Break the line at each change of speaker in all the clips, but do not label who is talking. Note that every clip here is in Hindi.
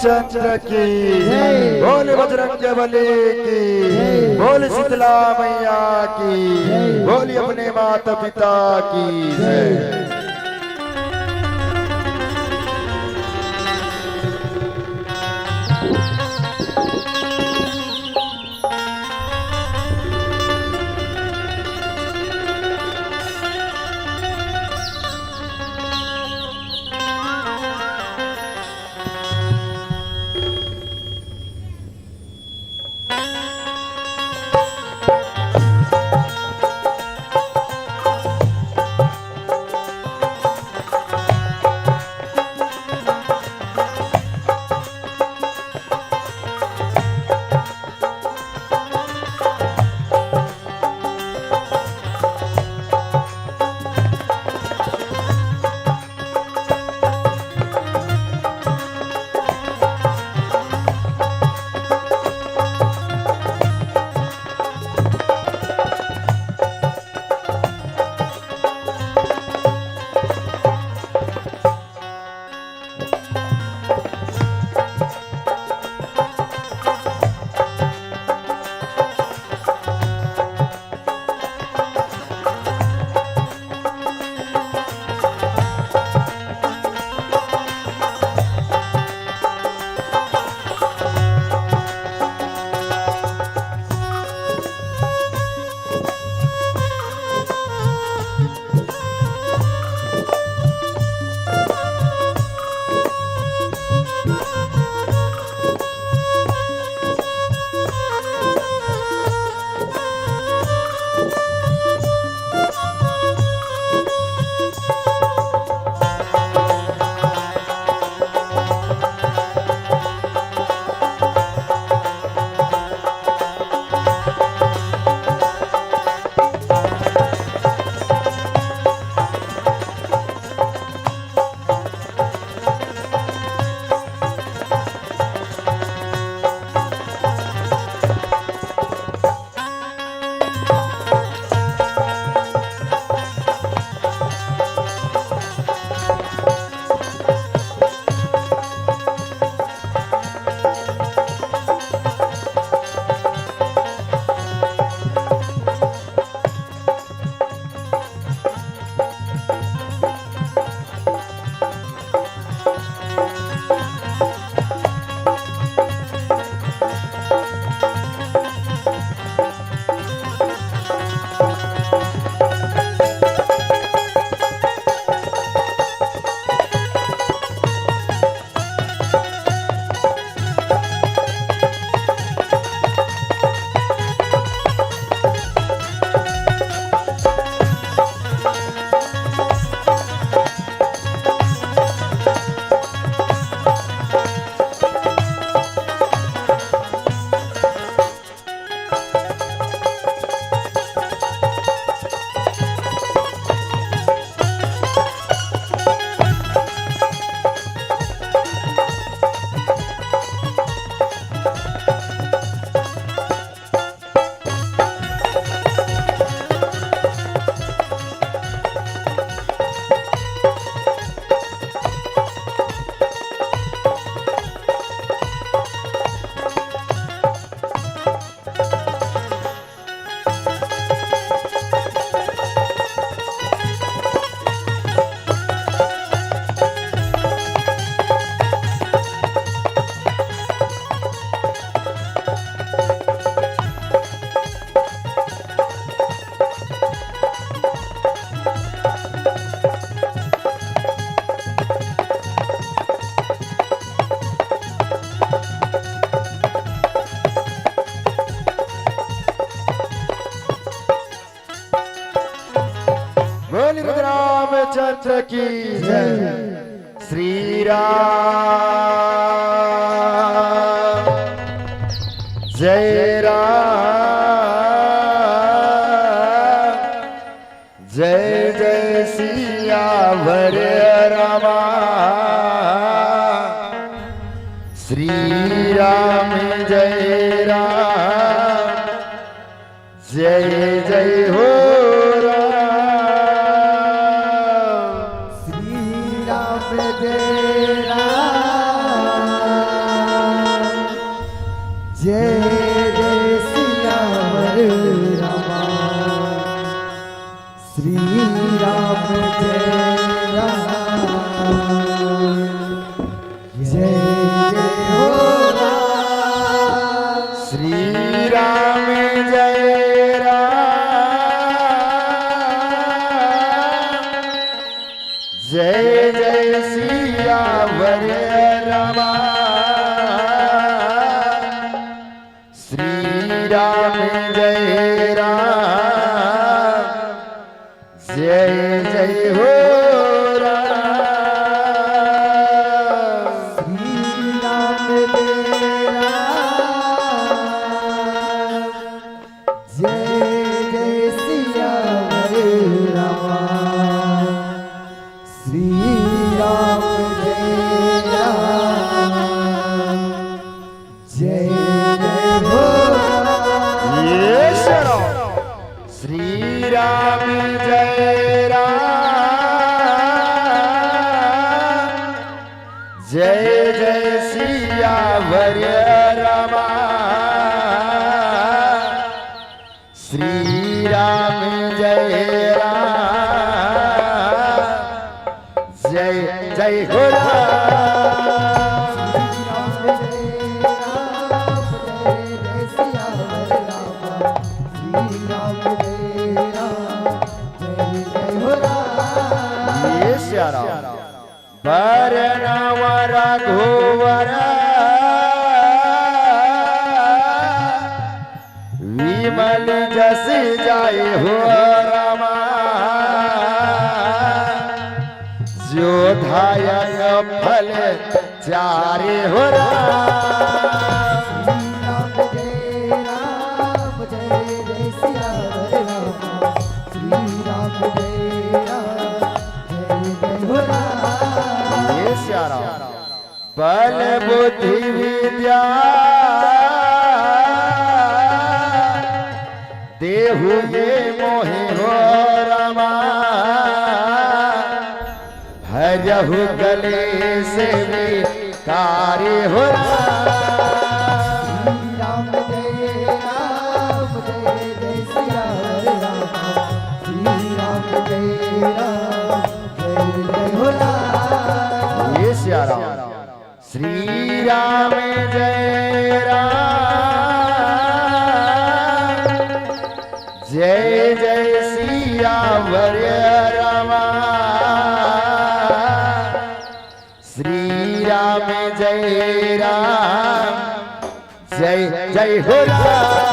रामचंद्र की, बोल बजरंग बली की, बोल शीतला मैया की, बोल अपने माता पिता की जय। बोल रामचंद्र की जय। श्री राम जय राम जय जय सियावर रामा। श्री राम जय राम जय जय हो
जय राम जय जय हो राम।
श्री राम जय राम, जय जय सियावर रामा। श्री राम जय राम, जय जय हो राम।
श्री राम जय राम, जय जय सियावर रामा। श्री राम जय राम, जय जय हो राम।
ये शरण। श्री राम जय राम, जय जय सियावर रामा। श्री राम जय राम, जय जय हो राम। ये श्यारा बरनव रघुवर विमल जस जाय हो रामा। जो धायक फल चारे हो राम। ये श्यारा बल बुद्धि विद्या देहु ये मोहि हो रामा। हरहु गले से भी कार्य हो राम।
राम जय राम, जय जय सिया राम। श्री राम जय राम, जय जय हो राम।
ये श्यारा श्री राम जय राम, जय जय सियावर रामा। श्री राम जय राम, जय जय हो राम।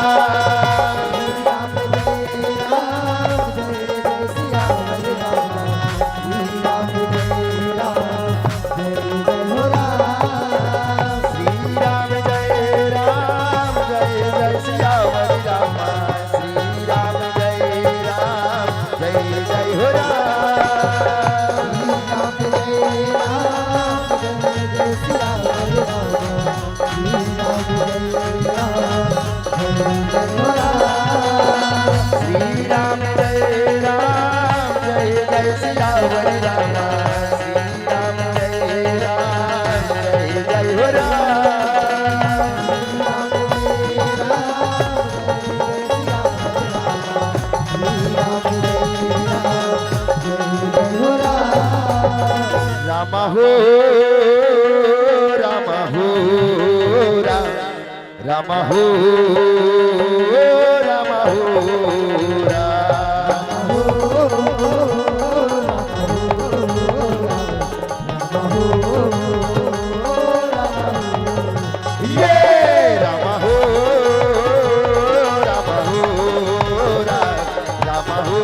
राम हो राम हो राम हो राम हो ये राम हो राम हो राम हो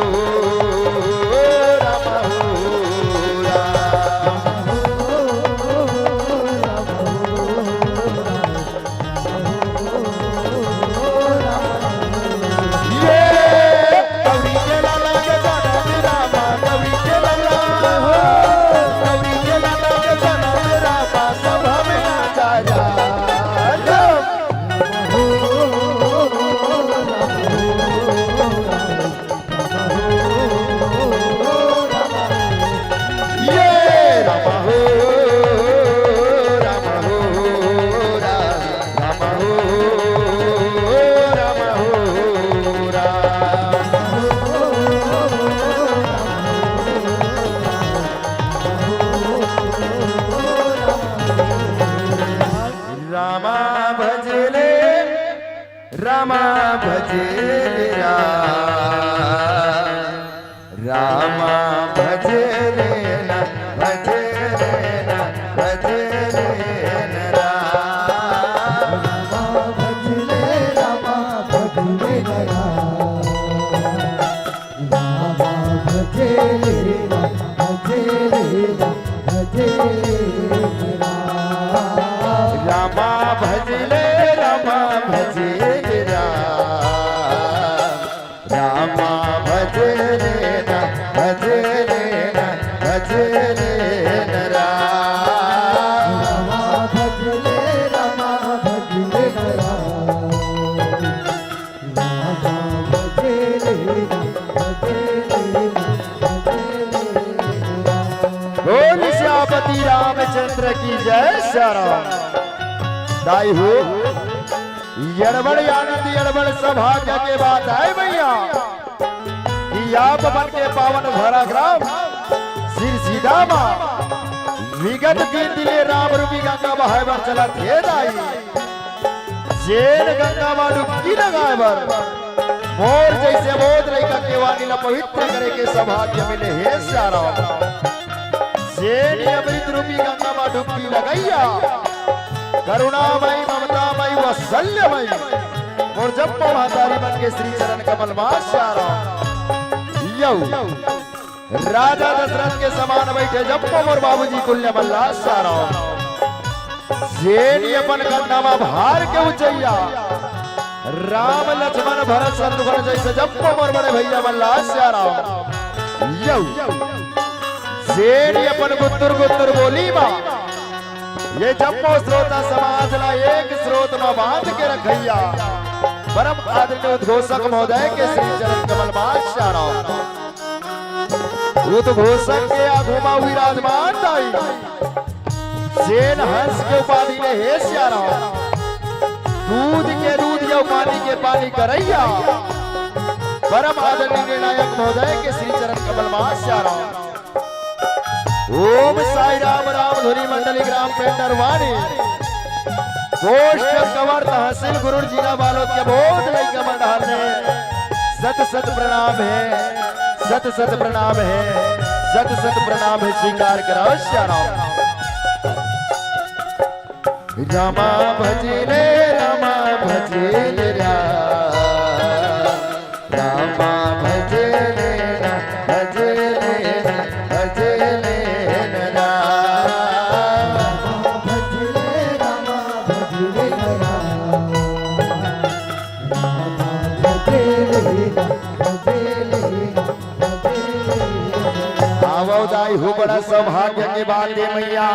रामा भजे रामा भजे रे न भजे रे न भजे रे न
रामा भजले रामा भजले रामा भजले रामा भजले
रामा भजले रामा भजे रामा भजले न भजले न भजले न
रामा भजले रामा भजले रामा भजले
बोल श्यामती रामचंद्र की जय श्याम दाई हो यड़बड़ आनंद यड़बड़ सौभाग्य के बात है भैया कि आप बन के पावन धरा ग्राम सिर सीधा मां विगत 3 दिले राम रूपी गंगा बहाय बर चला थे दाई जेन गंगा मां डुबकी लगाए बर मोर जैसे बोध लइका केवानी ला पवित्र करे के सौभाग्य मिले हे सारा जेन अमृत रूपी गंगा मां डुबकी लगैया करुणामयी ममतामयी वात्सल्यमयी और जब महातारी बन के श्री चरण कमल माशारा यौ राजा दशरथ के समान बैठे जब मोर बाबूजी कुल्य मल्ला सारा जेनी अपन कंधा भार के उचैया राम लक्ष्मण भरत शत्रुघ्न जैसे जब मोर बड़े भैया मल्ला सारा यौ जेनी अपन गुत्तुर गुत्तुर बोली मां ये जम्मो श्रोता समाज ला एक स्रोत में बांध के रखैया परम आदरणीय उद्घोषक महोदय के श्री चरण कमल माशारा उद्घोषक के आगुमा विराजमान दाई सेन हंस के उपाधि ने हे श्यारा दूध के दूध या पानी के पानी करैया परम आदरणीय निर्णायक महोदय के श्री चरण कमल माशारा ओम साई राम राम धुरी मंडली ग्राम पेंडर वाणी पोस्ट कवर तहसील गुरुर जिला बालोद के बोध लइका मंडहर ने सत सत प्रणाम है सत सत प्रणाम है सत सत प्रणाम है स्वीकार करो श्याम रामा भजले रामा भजले रामा भजले भजले भजले दाई हो बड़ा सौभाग्य के बात है मैया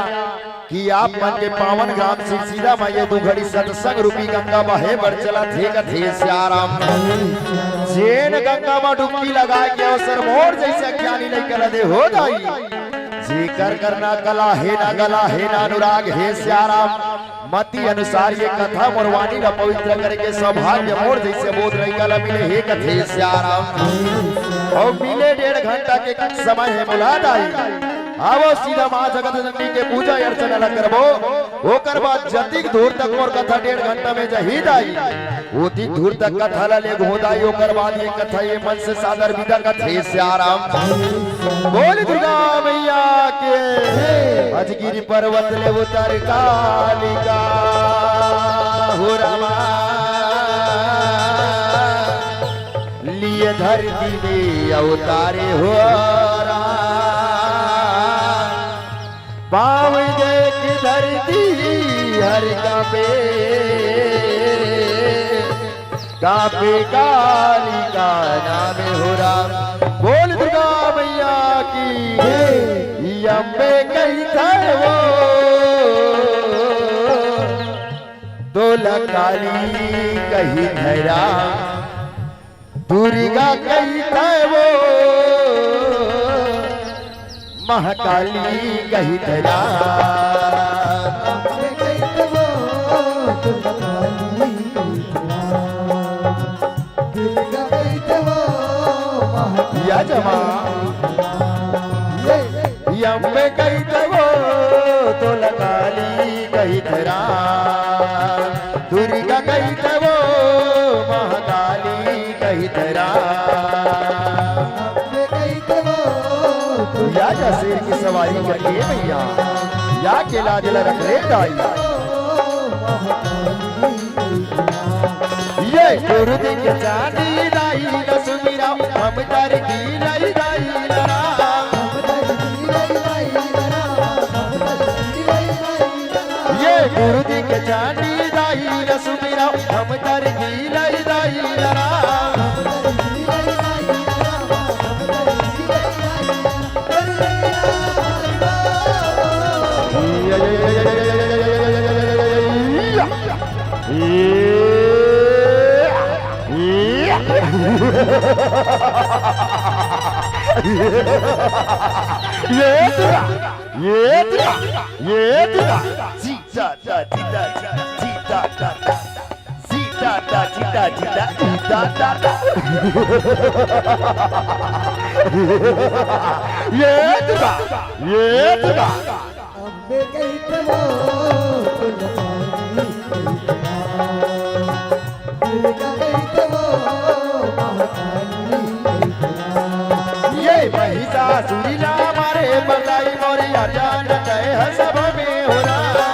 कि आप मन के पावन ग्राम से सीधा मैया दू घड़ी सत्संग रूपी गंगा बहे बर चला थे कथे श्याराम जेन गंगा में डुबकी लगा के अवसर मोर जैसे ज्ञानी लेकर दे हो दाई जी कर करना कला है ना गला है ना अनुराग है श्याराम मति अनुसार ये कथा मोरवानी का पवित्र करके सौभाग्य मोर जैसे बोध रही कला मिले हे कथे श्याराम और मिले 1.5 घंटा के समय है मुलाद आई आवो सीधा मां जगत जननी के पूजा अर्चना ला करबो ओकर बाद जतिक दूर तक मोर कथा 1.5 घंटा में जहीद आई ओती दूर तक कथा ला ले घोदाई ओकर बाद ये कथा ये मन से सादर विदा कथे श्याराम बोल दुर्गा मैया के अजगिरी पर्वत ले उतर कालिका हो रामा लिए धरती में अवतारे हो पाव देख धरती हर कापे कापे कालिका नाम हो राम बोल दुर्गा मैया की अम्बे कही था वो दोला काली कही धरा दुर्गा कही था वो महाकाली कही धरा या जमा अम्बे कही वो तो लकाली कही धरा दुर्गा कही वो सवारी करके मैया या के लाज ला रख ले दाई ये गुरु दिन के चांदी दाई न सुमिरा हम दर की लाई दाई ये गुरु दिन के चांदी दाई न सुमिरा हम दर की लाई दाई
अम्बे कहते वो दुर्गा कहते वो महाकाली
ये महिषासुरी ना मारे बलाई मोरी अजान कहे सब में हो रहा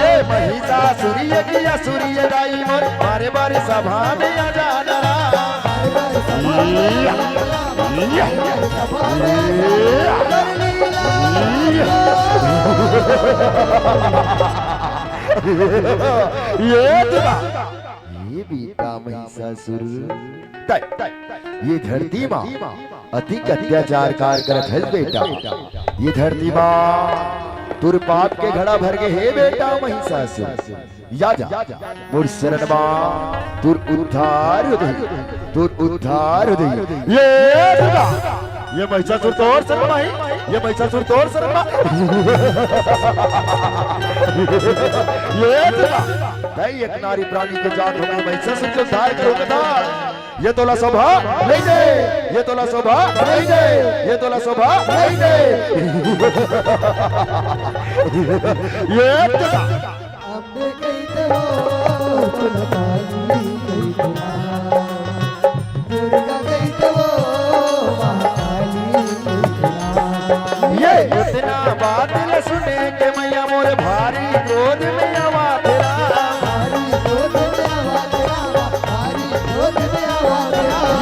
ये महिषासुरी की असुरी दाई मोर मारे बारे सभा में अजान ये बेटा महिषासुर ये धरती माँ अधिक अत्याचार कार करत है बेटा ये धरती माँ तुर पाप के घड़ा भर के हे बेटा महिषासुर या जा मुर शरण माँ तुर उद्धार हो ये महिषासुर तो और शरण माँ ये महिषासुर तो और शरण माँ ये एक नारी प्राणी के जात होगी महिषासुर को उद्धार करोगे ये तोला शोभा नहीं दे ये तोला शोभा नहीं दे ये तोला शोभा नहीं दे ये
अम्बे कहते वो दुर्गा कहते वो महाकाली
ये इतना बात न सुने के मैया मोरे भारी क्रोध में आवा तेरा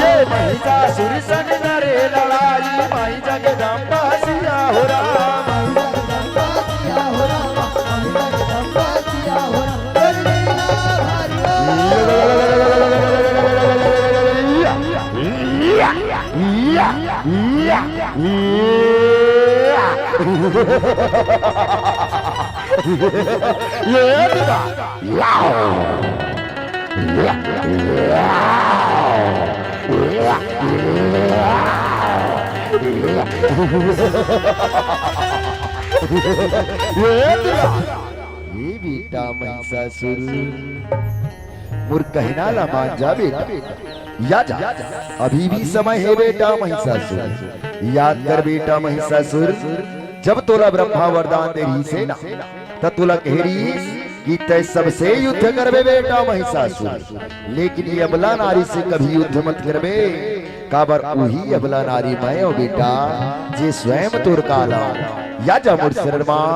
ये महिषासुर संग नरे लड़ाई माई जगदम्बा सिया हो रहा ये बेटा महिषासुर मुर कहना ला मान जा बेटा या जा अभी भी समय है बेटा महिषासुर याद कर बेटा महिषासुर जब तोला ब्रह्मा वरदान तेरी से ना तब तोला कहरी कि तय सबसे युद्ध करबे बेटा महिषासुर लेकिन ये अबला नारी से कभी युद्ध मत करबे काबर वही अबला नारी मैं हो बेटा जे स्वयं तुर काला या जा मुर शरण मां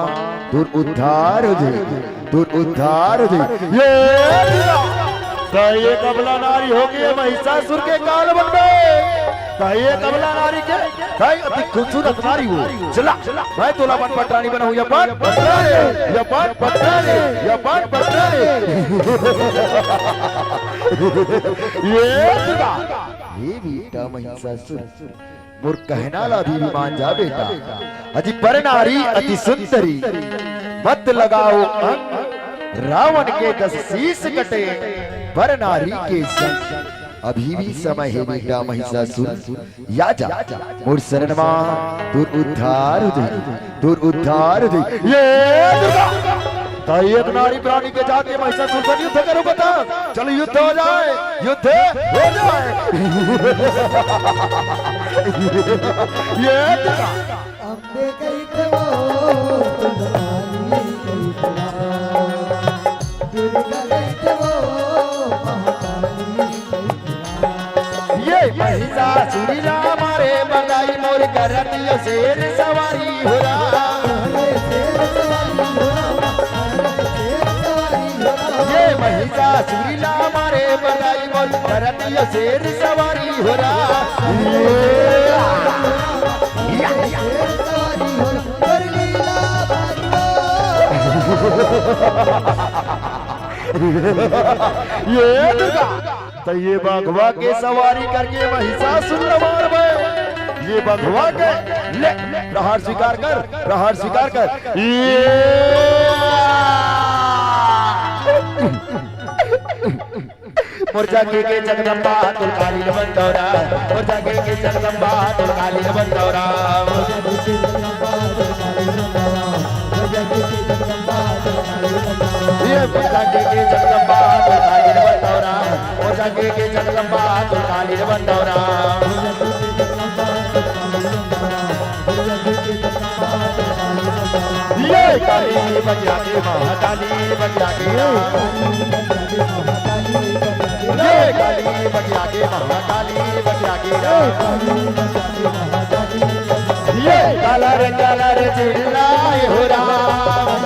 तुर उद्धार हो ये ये कबला नारी होगी महिषासुर के काल बनबे ये कबला नारी के अति खूबसूरत नारी हो चला मैं तोला बन पटरानी बनाऊं या बन पटरानी ये बेटा महिषासुर मुर कहना ला भी मान जा बेटा अति पर नारी अति सुंदरी मत लगाओ रावण के 10 शीश कटे पर नारी के संग अभी भी समय है बेटा महिषासुर या जा मुर शरण मां दूर उद्धार दे ये एक नारी प्राणी के जाके महिषासुर से युद्ध करो बता चलो युद्ध हो जाए ये
अम्बे कहते वो दुर्गा कहते वो महाकाली
ये महिषासुरी करती शेर सवारी हो राम ये महिषासुरीला मारे बगाई बोल करती शेर सवारी हो राम ये दुर्गा तो ये बघवा के सवारी करके महिषासुर मार गए ये बघवा के ले प्रहार स्वीकार कर मोर्चा के जगदम्बा तुल काली बंदौरा मोर्चा के जगदम्बा तुल काली बंदौरा ये मोर्चा के जगदम्बा तुल काली बंदौरा मोर्चा के जगदम्बा तुल काली बंदौरा ये काली बगिया के महाकाली बगिया के ये काली बगिया के महाकाली बगिया के ये कलर चिल्लाए हो राम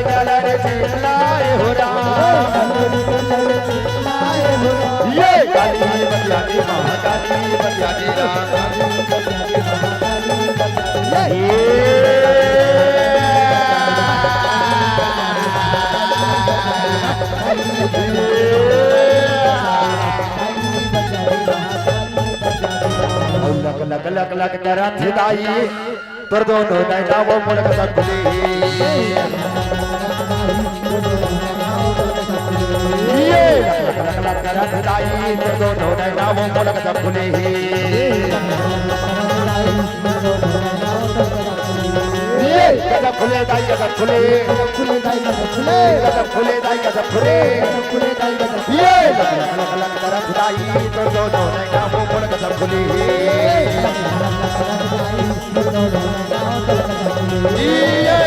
कलर चिल्लाए हो राम ये काली बगिया के महाकाली बगिया के लक लक लक करा थिदाई तोर दोनों नैना वो मुल्क सकुले ये लक लक लक करा थिदाई तोर दोनों नैना वो मुल्क सकुले ये गजब खुले दाई गजब खुले गजब खुले दाई गजब खुले ये लक लक लक करा थिदाई तोर दोनों नैना वो मुल्क सकुले ये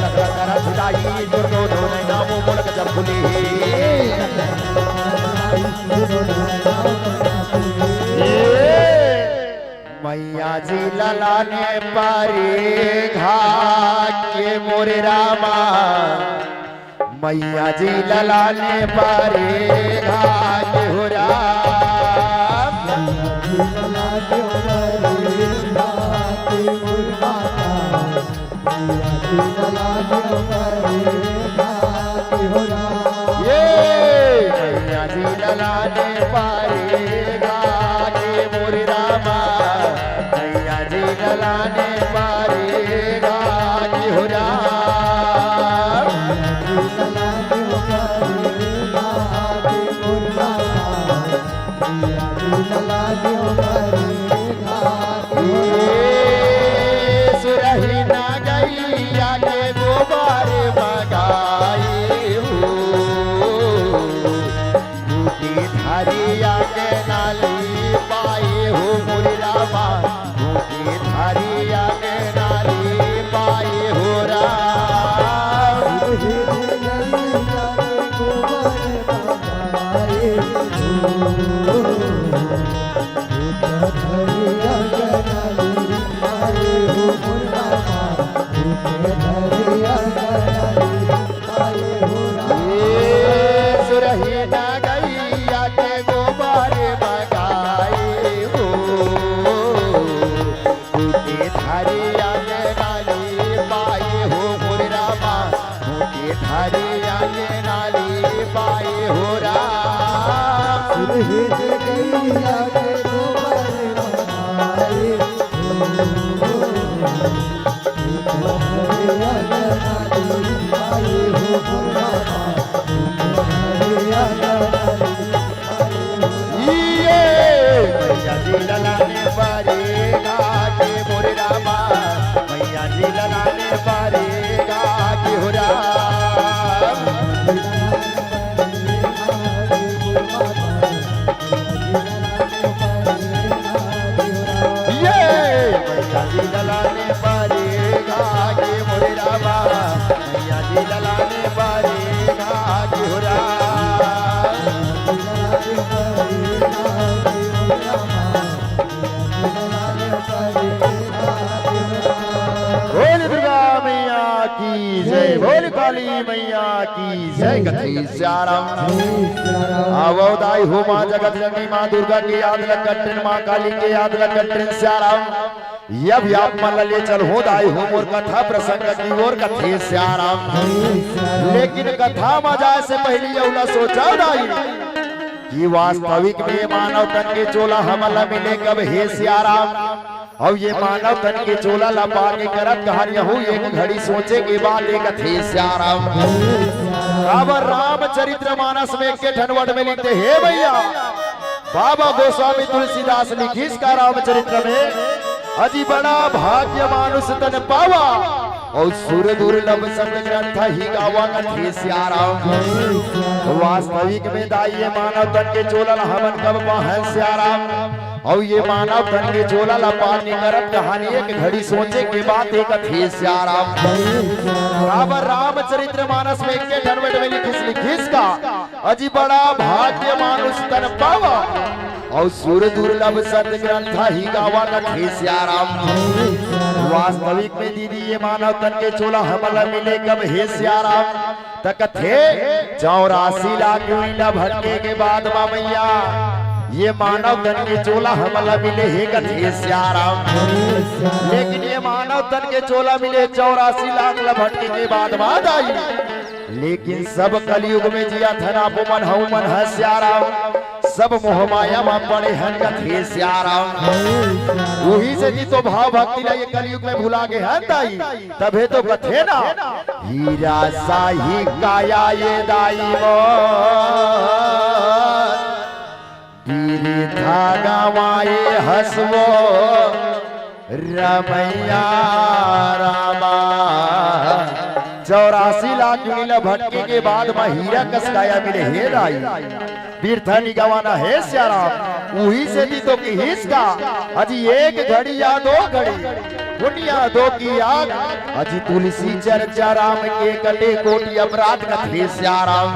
लक लक करा थिदाई तोर दोनों नैना वो मुल्क सकुले मैया जी ललाने पारे घाट के मोरे रामा मैया जी ललाने पारे घाट हो राम ये मैया जी ललाने पारे घाट के मोरे रामा लाने पारे गाज हो राम सुरही ना गैया के गोबारे बगाई हो बूटी धारिया के नाली पाए हो मुरी रामा हरिया के नाली पाए हो राम सुरही ना गैया के गोबारे बगाए हो हरिया के नाली पाए हो मुरी रामा हरिया के नाली पाए हो राम मैया जी ललाने पारे गाके मोरे रामा मैया जी ललाने पारे गाके हो राम ये मैया जी ललाने पारे गाके मोरे रामा मैया जी ललाने पारे गाके हो राम की जय, बोल काली मैया की जय। कथी श्याराम आवो दाई हो माँ जगत जननी माँ दुर्गा की याद लगन, माँ काली के याद लगन श्याराम। यब आप मन ले चल हो दाई हो मोर कथा प्रसंग की ओर कथे श्याराम। लेकिन कथा में जाए से पहले यौला सोचा दाई कि वास्तविक में मानव तन के चोला हमला मिले कब हे श्याराम। अब ये मानव तन के चोला लपा के करत कहानी हो एक घड़ी सोचे के बाद एक थे श्याराम। अब रामचरित्र मानस में के ठनवट में लिखते हे भैया बाबा गोस्वामी तुलसीदास लिखी इसका रामचरित्र में अजी बड़ा भाग्य मानुष तन पावा और सुर दुर्लभ शब्द ग्रंथ ही गावा कथे श्याराम। वास्तविक में दाइये मानव तन के चोला हमन कब पाहन श्याराम। और ये मानव तन के चोला लपानी करत कहानी एक घड़ी सोचे के बाद एक थे श्याराम। रामचरित्र मानस में के ठनवट में लिखिस का अजी बड़ा भाग्य मानुष तन पावा और सुर दुर्लभ सत्य ग्रंथ ही गावा कथे श्याराम। वास्तविक में दीदी ये मानव तन के चोला हमला मिले कब हे श्याराम। तक थे 84 लाख लीला भटके के बाद माँ मैया ये मानव तन के चोला हमला मिले हे कथे श्याराम। लेकिन ये मानव तन के चोला मिले 84 लाख भटके के बाद बात आई। लेकिन सब कलयुग में जिया थना मन हूँ मन है श्याराम। सब मोह माया में पड़े हन कथे श्याराम। वही से जी तो भाव भक्ति ना ये कलयुग में भुला के हन दाई तबे तो कथे ना हीरा साही काया ये दाई मो बीरी धागा माए हसवो रमैया रामा। 84 लाख लीला भटके के बाद में हीरा कसकाया मिले हे दाई तीर्थनी गवाना है श्याराम। वही से दी तो की हिस्सा अजी एक घड़ी या 2 घड़ी दुनिया दो की आग अजी तुलसी चर्चा राम के कटे कोटि अपराध कथे श्याराम।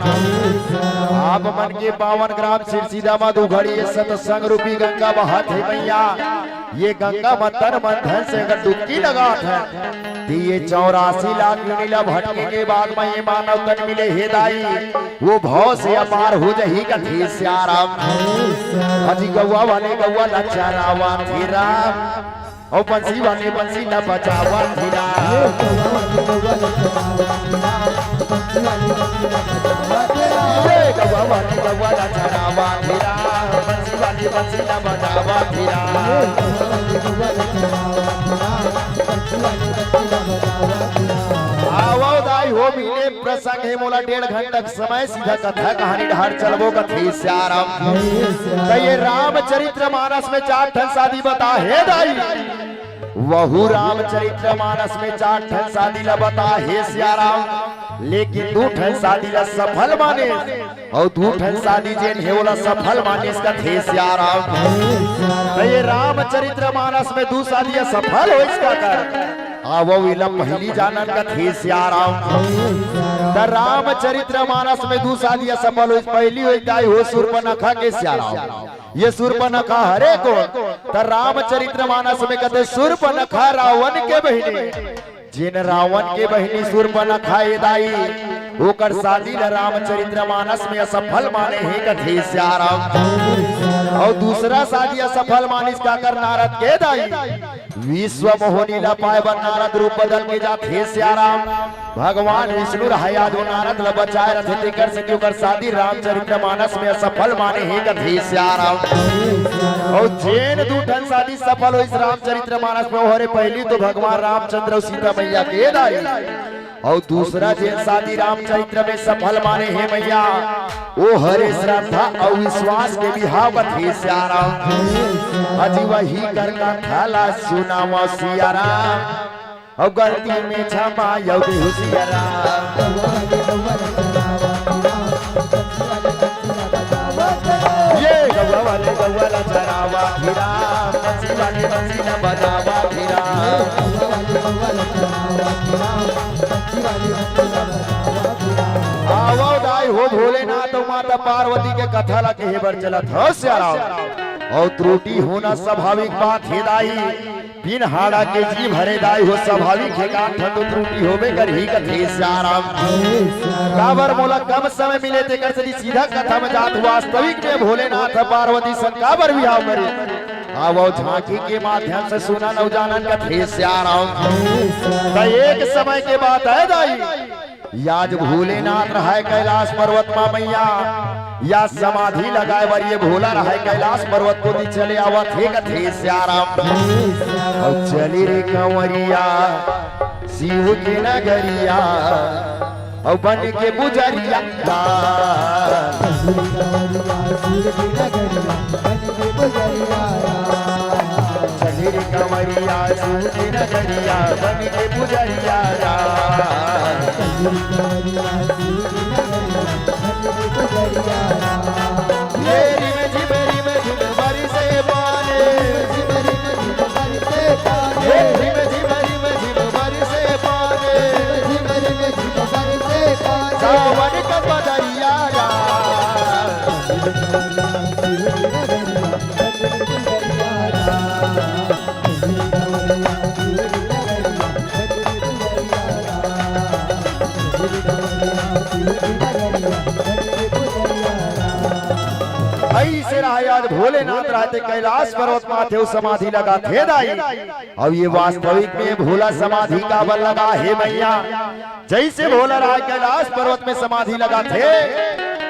आप मन के पावन ग्राम सिरसीदा मधु घड़ी सत्संग रूपी गंगा बहत है मैया। ये गंगा मतन मंथन से अगर डुबकी लगात है तो ये 84 लाख लीला भटके के बाद में ये मानव तन मिले हे दाई वो भाव से अपार हो जही कथे श्याराम। अजी गौवा वाले गौवा लचारावा धीरा और बंसी वाले बंसी न बचावा धीरा। ये गौवा वाले गौवा लचारावा धीरा बंसी वाले बंसी न बचावा धीरा। आवो दाई हो मिले प्रसंग है मोला 1.5 घंटा समय सीधा कथा कहानी ढार चलबो कथे श्याराम। तो ये रामचरित्र मानस में 4 ठन शादी बता है दाई। वहु रामचरित्र मानस में 4 ठन शादी ला बता है श्याराम। लेकिन 2 ठन शादी ला सफल माने और 2 ठन शादी जेन है ओला सफल माने इसका थे श्याराम। तो ये रामचरित्र मानस में 2 शादियां सफल हो इसका कर आवो विला पहली जानन का थे श्याराम। त रामचरित्र मानस में 2 शादियां सफल हो पहली हो दाई हो शूर्पणखा के श्याराम। ये शूर्पणखा हरे को त रामचरित्र मानस में कहते शूर्पणखा रावण के बहिनी जिन रावण के बहिनी शूर्पणखा दाई ओकर शादी ला रामचरित्र मानस में असफल माने हे कथे श्याराम। और दूसरा शादी असफल मानिस का कर नारद के दाई विश्व मोहनी ला पाए बर नारद रूप बदल के जाते हे श्याराम। भगवान विष्णु रहया जो नारद ला बचाए रथे कर सके ओकर शादी रामचरित्र मानस में असफल माने हे कथे श्याराम। और जेन 2 ठन शादी सफल हो इस रामचरित्र मानस में ओहरे पहली तो भगवान रामचंद्र और सीता मैया के दाई और दूसरा जेन शादी रामचरित्र में सफल माने हे मैया ओ हरे श्रद्धा और विश्वास के बिहाव कथे श्याराम। अजी वही कर का थाला सुनावा सियाराम और गलती में क्षमा यौ देहु सियाराम। ये गौवा वाले गौवा ला चरावा धीरा बंसी वाले बंसी न बजावा धीरा। आवो दाई हो भोलेनाथ माता पार्वती के कथा ला कहे बर चलत हो श्याराम। और त्रुटि होना स्वाभाविक बात है दाई बिन हाड़ा के जी भरे दाई हो स्वाभाविक है का ठंड त्रुटि होबे कर ही कथे श्याराम काबर मोला कम समय मिले ते कर सदी सीधा कथा में जात वास्तविक में भोलेनाथ पार्वती संकाबर विहाव करे आवो झांकी के माध्यम से सुना नौजानन कथे श्याराम एक समय के बात है दाई याज भोलेनाथ रहा कैलाश पर्वत मा मैया या समाधि लगाए बर ये भोला रहा कैलाश पर्वत को दी चले आवत हे कथे श्याराम और चली रे कंवरिया शिव के नगरिया और बन के बुझरिया चली रे कंवरिया शिव के नगरिया बन के बुझरिया सावन का बदरिया ऐसे रहा आज भोलेनाथ रहते कैलाश पर्वत माथे समाधि लगा थे दाई अब ये वास्तविक में भोला समाधि का बल लगा हे मैया जैसे भोला रहा कैलाश पर्वत में समाधि लगा थे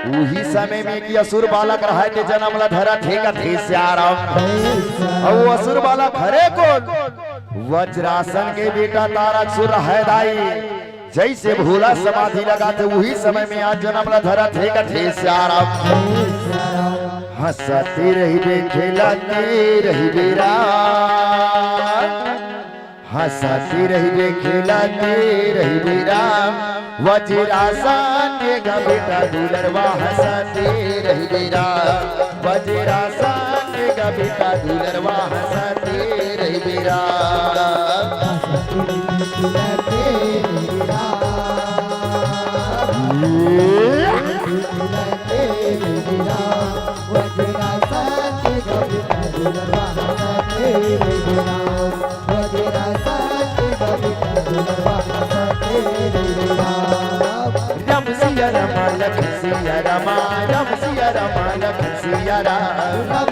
उही समय में कि असुर बालक रहा के जन्म ला धरा थे कथे श्याराम और वो असुर बालक हरे को वज्रासन के बेटा तारकासुर है दाई जैसे भोला समाधि लगा थे वही समय में आज जन्म ला धरा थे कथे श्याराम हंसते रही बे खेलते रही बेरा हंसते रही बे खेलते रही बेरा वज्रासन के बेटा दुलरवा हंसते रही बेरा वज्रासन के बेटा दुलरवा हंसते रही बेरा रम सिया रमा लखन सिया रमा रम सिया रमा लखन सिया रम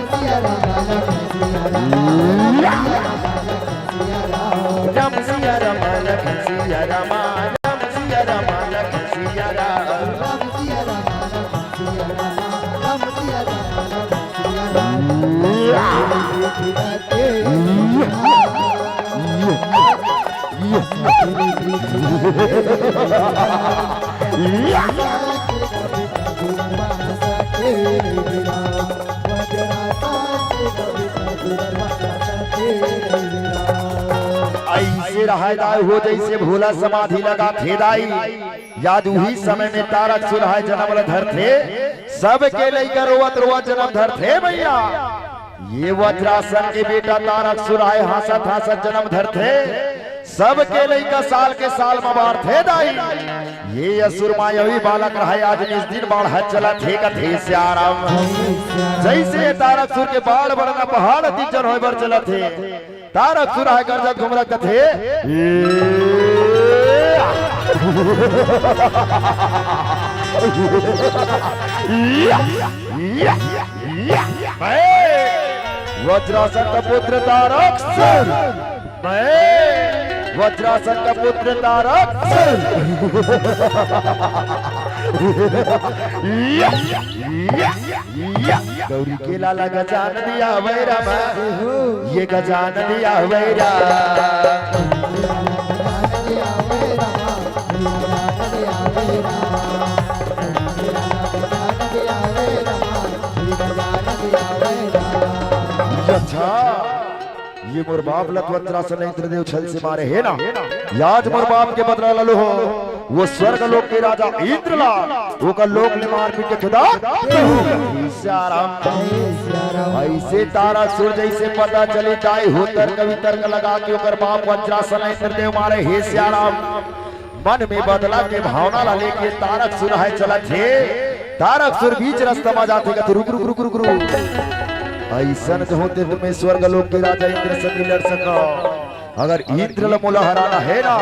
सिया रमा लखन सिया रमा रम सिया रमा लखन सिया ऐसे रहा हो जैसे भोला समाधि लगा थे दाई याद उही समय में तारकासुर है जन्म धर थे सब के लेकर रोवत रोवत जन्म धर थे भैया ये वज्रासन के बेटा तारकासुर है हंसत हंसत जन्म धर थे सब के लेकर साल के साल मबार थे दाई ये असुर मायावी बालक रहा आज इस दिन बाढ़ चला थे कथे श्याराम जैसे तारकासुर के बाढ़ बढ़ना पहाड़ दिजन होए बर चला थे तारकासुर है गर्जा घुमरा कथे वज्रासन का पुत्र तारकासुर वज्रासन का पुत्र तारकासुर गौरी के लाला गजान दिया वैरा ये गजान दिया वैरा अच्छा ये मोर बाप लत वज्रासन इंद्रदेव छल से मारे है ना याद मोर बाप के बदला ललो हो वो स्वर्ग लोक के राजा इंद्रला वो का लोक ने मार पीट के खुदा ऐसे तारकासुर जैसे पता चले जाए हो तर्क लगा के ओकर बाप वज्रासन इंद्रदेव मारे हे श्याराम मन में बदला के भावना ला लेके तारकासुर है चला थे तारकासुर बीच रास्ता में जाते रुक रुक रुक रुक रुक ऐसन जो होते तुम्हें स्वर्ग लोक के राजा इंद्र से लड़ सका। अगर इंद्र ल मोला हराना है ना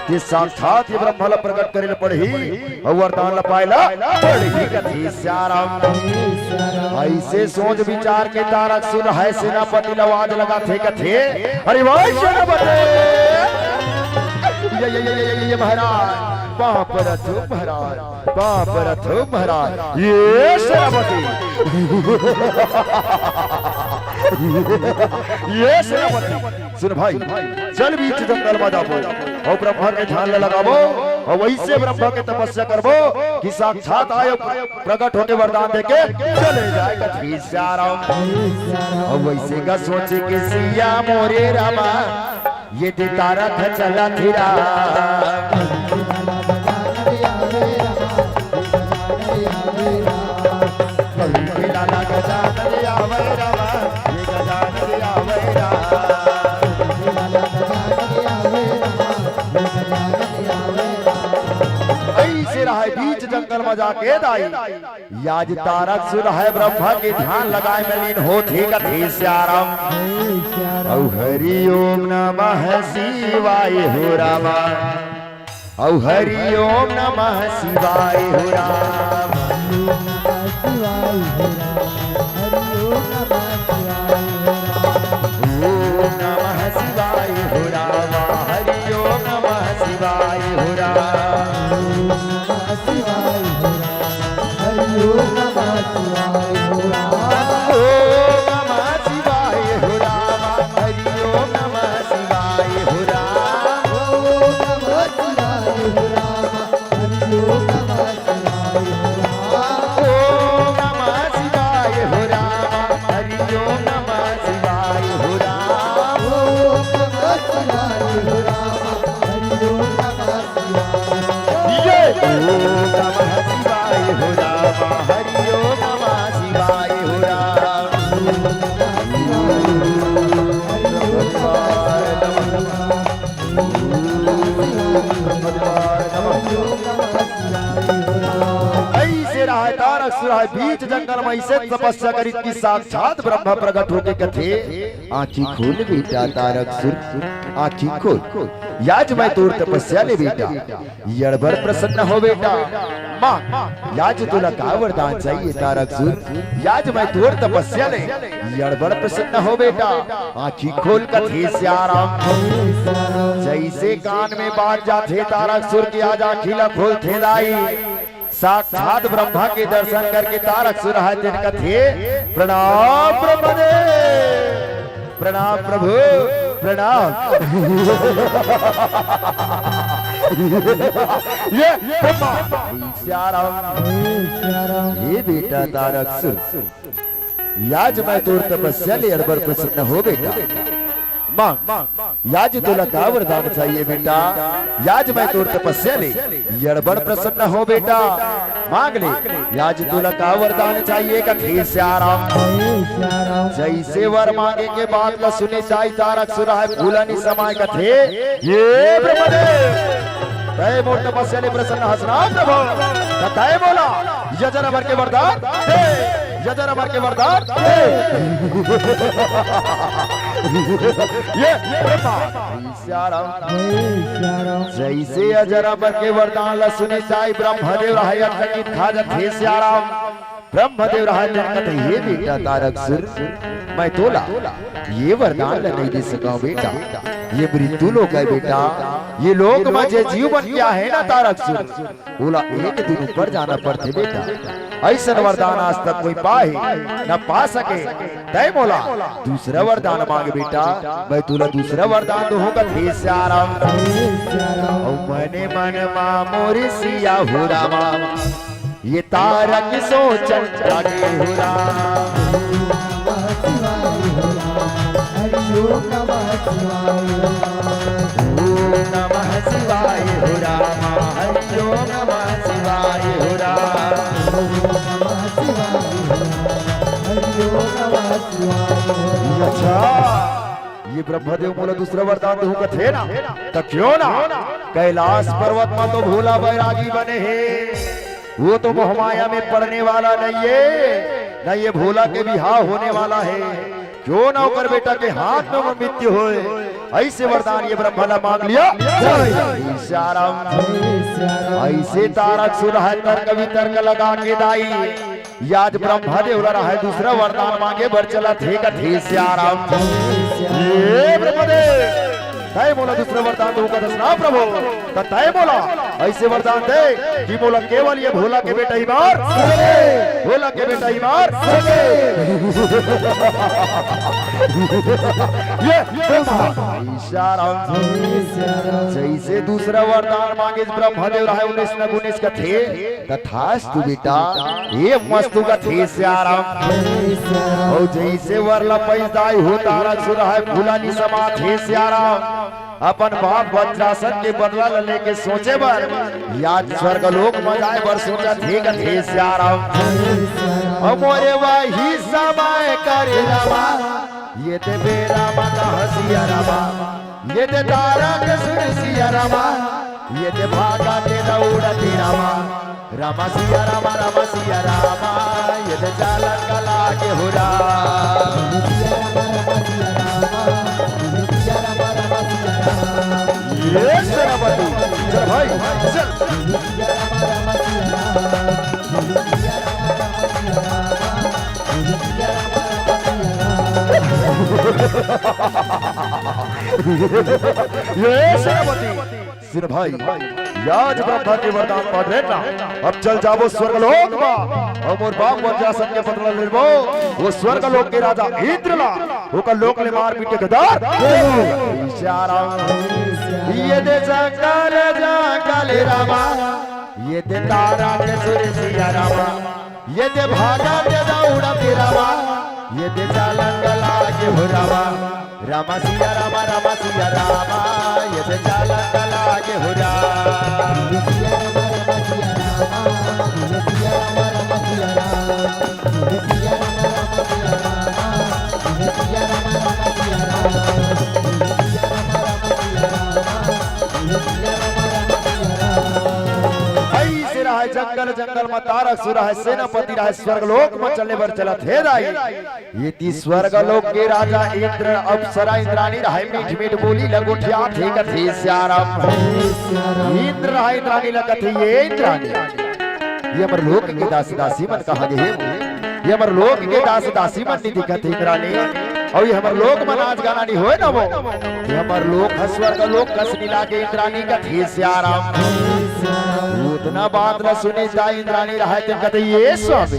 कि साक्षात ये ब्रह्म ल प्रकट करे पड़ही और वरदान ल पाएला पड़ही कथी श्याराम। ऐसे सोच विचार के तारक सुन है सेनापति आवाज लगा थे कथे अरे भाई सेनापति ये महाराज बाप रथो महाराज बाप रथो महाराज ये सेनापति ये सेनापति सुन भाई चल बीच जंगल में जाबो और ब्रह्मा के ध्यान लगाबो और वैसे ब्रह्मा के तपस्या करबो कि साक्षात आयो प्रकट होके वरदान देके चले जाएगा श्याराम। और वैसे का सोचे कि सिया मोरे रामा ये दे तारा था चला धीरा ऐसे रहा बीच जंगल में जाके दाई याज तारक सुर है ब्रह्मा के ध्यान लगाए में लीन हो थे कथी श्याराम। औ हरि ओम नमः शिवाय हो रामा औ हरि ओम नमः शिवाय हो राम ओम नमः शिवाय हो रामा हरि ओम नमः शिवाय हो राम
ओम नमः शिवाय हो राम
ओम नमः शिवाय हो रामा हरि ओम नमः शिवाय हो राम
ओम नमः शिवाय हो राम हरि ओम नमः शिवाय हो राम
ओम नमः शिवाय हो रामा हरि ओम नमः शिवाय हो राम
ओम नमः शिवाय हो राम हरि ओम नमः शिवाय
ये ओम नमः शिवाय हो रामा हरि ओम नमः शिवाय हो राम ऐसे रहा तारक सुरा बीच जंगल में ऐसे तपस्या करी कि साक्षात ब्रह्मा प्रकट होके कथे आँखी खोल बेटा तारक सुर आँखी खोल याज मैं तोर तपस्या ले बेटा यड़बर प्रसन्न हो बेटा माँ याज तुला का वरदान चाहिए तारक सुर याज मैं तोर तपस्या ले यड़बर प्रसन्न हो बेटा आँखी खोल कथे श्याराम। जैसे कान में बात जाते तारक सुर की आज आँखी खोल थे दाई साक्षात ब्रह्मा के दर्शन करके तारक सुर है दिन कथे प्रणाम ब्रह्मदेव प्रणाम प्रभु प्रणाम ये श्याराम ये बेटा तारक सुर याज मैं तोर तपस्या ले अरबर प्रसन्न हो बेटा मांग याज तुला का वरदान चाहिए बेटा याज मैं तोर तपस्या ले यड़बड़ प्रसन्न हो बेटा मांग ले याज तुला का वरदान चाहिए कथी श्याराम। जैसे वर मांगे के बाद का सुने जाई तारक सुरा है फूलनी समय कथे ये ब्रह्मदेव तय मोट तपस्या ले प्रसन्न हसना प्रभु तय बोला यजन भर के वरदान यजन भर के वरदान ये जैसे अजराबर के वरदान ला सुने जाई ब्रह्मदेव रहे अटकित खाजत हे श्याराम। ब्रह्मदेव रहे जनकत ये बेटा तारक सुर मैं तोला ये वरदान ला नहीं दे सका बेटा ये मृत्यु लोक है बेटा ये लोक में जे जीव बन गया है ना तारक सुर बोला एक दिन ऊपर जाना पड़ते बेटा ऐसा वरदान आज तक कोई पाए न पा सके तय बोला दूसरा वरदान मांग बेटा मैं तुला दूसरा वरदान दूंगा हे श्याराम। मैंने मन मा मोरी सिया हो रामा ये तारक सोचन लगे हो राम नमः शिवाय हो रामा हरि ओम नमः शिवाय हो राम अच्छा ये ब्रह्मदेव बोला दूसरा वरदान दूंगा थे ना तो क्यों ना कैलाश पर्वत में तो भोला बैरागी बने हैं वो तो मोहमाया में पड़ने वाला नहीं है न ये भोला के बिहार होने वाला है, क्यों ना होकर बेटा के हाथ में मृत्यु होए, ऐसे वरदान ये ब्रह्मा ने मांग लिया। ऐसे तारक सुर है तर्क वितर्क लगा के दाई, याद ब्रह्मा देव रहा है दूसरा वरदान मांगे बर चला थे कथे श्याराम। ये ब्रह्मदेव तय बोला दूसरा वरदान दो का दसना प्रभु, तय बोला ऐसे वरदान दे कि बोला केवल ये भोला के बेटा ही मार, भोला के बेटा ही मार। ये जैसे दूसरा वरदान मांगे ब्रह्मदेव रहा 19 का थे तथास्तु बेटा ये मस्तु का थे श्याराम। और जैसे वरला पैदाई होता रसुर है भूलानी समा थे श्याराम, अपन बाप वज्रासन के बदला लेके सोचे बर याद स्वर्ग लोक मजाए बर सोचा थे श्याराम। मोरे वही समय करे रवा ये ते बेरा माता हसिया रवा, ये ते तारा के सुन सिया रवा, ये ते भागा ते दौड़ा ते रवा, रामा सिया रामा रामा सिया रामा, ये ते जाला कला के हुरा। ये सेनापति चल भाई चल। ये सेनापति सिर भाई याद ब्रह्मा के वरदान पढ़ रहे ना, अब चल जाबो स्वर्गलोक में और मोर बाप वज्रासन के बदला लेबो वो स्वर्गलोक के राजा इंद्रला ओकर लोक ले मार पीटे गदार ये दे जंगल रामा, ये दे तारा के सुर सिया रामा, ये दे भागा दे दौड़ा ते रामा, ये दे जालंगला के हो रामा, रामा सिया रामा रामा सिया रामा, ये दे जालंगला के हो जंगल जंगल में तारक सुर है सेनापति रहा स्वर्गलोक में चलने पर चला थे राई। ये ती स्वर्गलोक के राजा इंद्र अप्सरा इंद्राणी रहा मीठ मीठ बोली लगोठिया थे कथे श्याराम। इंद्र रहा इंद्राणी लगथे ये इंद्राणी ये अमर लोक के दासी दासी मन कहा गए, ये अमर लोक के दासी दासी मन नहीं दिखत इंद्राणी, और ये हमार लोक में नाच गाना नहीं होए ना वो, ये हमार लोक स्वर्ग लोक कस मिला के इंद्राणी का थे श्याराम। उतना बात न सुनी जा इंद्राणी रहा थे कहते ये स्वामी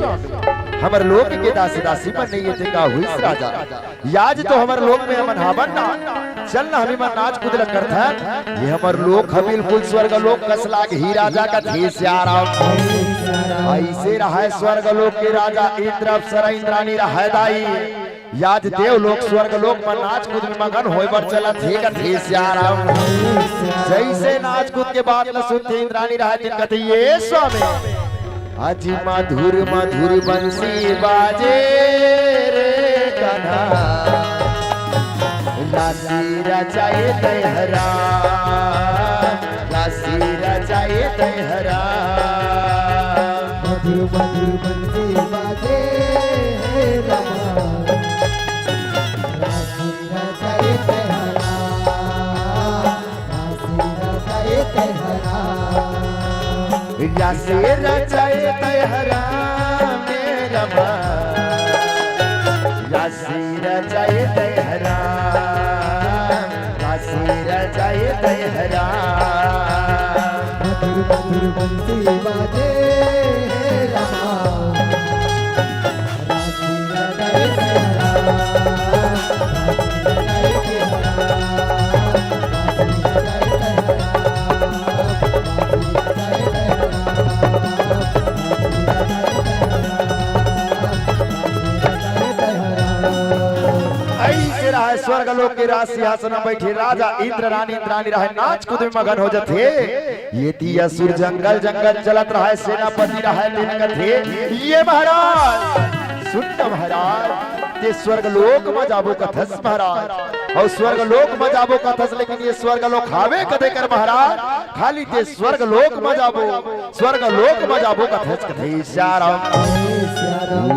हमार लोक के दासी दासी मन नहीं थे का हुई राजा, याज तो हमार लोक में हमन हावन ना चल ना हमें मन नाच कूद करता, ये हमार लोक बिल्कुल स्वर्ग लोक कस लाग ही राजा का थे श्याराम। ऐसे रहा स्वर्ग लोक के राजा इंद्र अप्सरा इंद्राणी रहा दाई, याद देव लोक स्वर्ग लोक में नाच कूद में मगन होए बर चला थे श्याराम। जैसे नाच कूद के बाद न सुनते इंद्राणी रहा दिन कहते ये स्वामी आज मधुर मधुर बंसी बाजे रे कन्हा, लासी रचाए तैहरा, लासी रचाए तैहरा,
मधुर मधुर बंसी बाजे रमा, लासी रचाए तैहरा, लासी रचाए तैहरा,
लासी रचाए तैहरा मेरा मन, लासी रचाए तैहरा, लासी रचाए तैहरा,
मधुर मधुर बंसी बाजे रमा, लासी रचाए तैहरा, लासी
स्वर्ग लोक के राज सिंहासन में बैठे राजा इंद्र रानी इंद्राणी रहे नाच कूद में मगन हो जाते, ये ती असुर जंगल जंगल चलत रहा सेनापति रहा दिन कथे ये महाराज सुन महाराज ये स्वर्ग लोक में जाबो कथस महाराज, और स्वर्ग लोक में जाबो कथस, लेकिन ये स्वर्ग लोक खावे कदे कर महाराज खाली ते स्वर्ग लोक में जाबो कथे श्याराम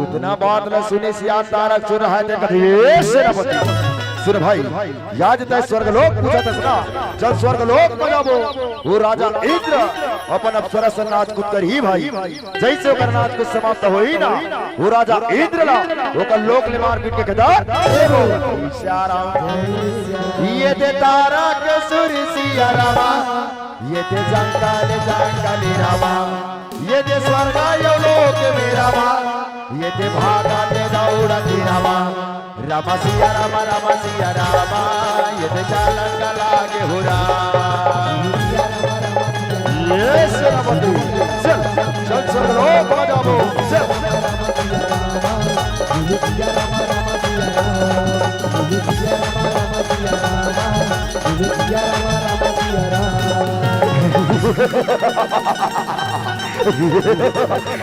उतना बात न सुने सिया तारक सुन है ते कथे सेनापति सुन भाई याद तय स्वर्ग लोक पूछा तसना जब स्वर्ग लोक में जाबो वो राजा इंद्र अपन अप्सरा से नाच कूद कर ही भाई जैसे ओकर नाच को समाप्त होई ना वो राजा इंद्र ला ओकर लोक ले मार पीट के केदार श्याराम ये दे तारा के सुर सिया रामा ये दे जंगल रामा ये दे स्वर्ग यो लोक मेरा मा ये दे भागा दे दौड़ा रामा रामा सिया रामा ये दे चालन का लागे हो ये सेनापति चल चल चल लोक में जाबो चल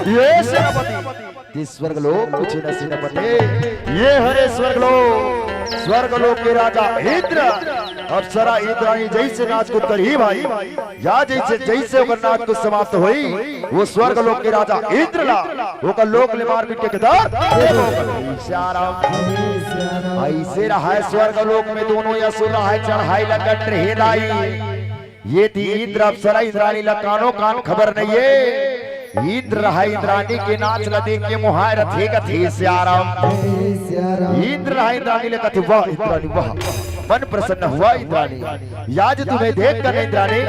ये सेनापति स्वर्ग लोक कुछ न सेनापति ये हरे स्वर्ग लोक के राजा इंद्र अप्सरा इंद्राणी जैसे नाच कूद कर ही भाई या जैसे ओकर नाच को समाप्त हुई वो स्वर्ग लोक के राजा इंद्र ला ओकर लोक ले मार पीट के केदार श्याराम ऐसे रहा है स्वर्ग लोक में दोनों असुर रहा है चढ़ाई लगट हेदाई ये थी इंद्र अप्सरा इंद्राणी ला कानो कान खबर नहीं है इंद्र रहा इंद्राणी के नाच ला देख के मुहायर थे कथे श्याराम इंद्र रहा इंद्राणी ले कथे वाह इंद्राणी वाह मन प्रसन्न हुआ इंद्राणी याज तुम्हें देख कर इंद्राणी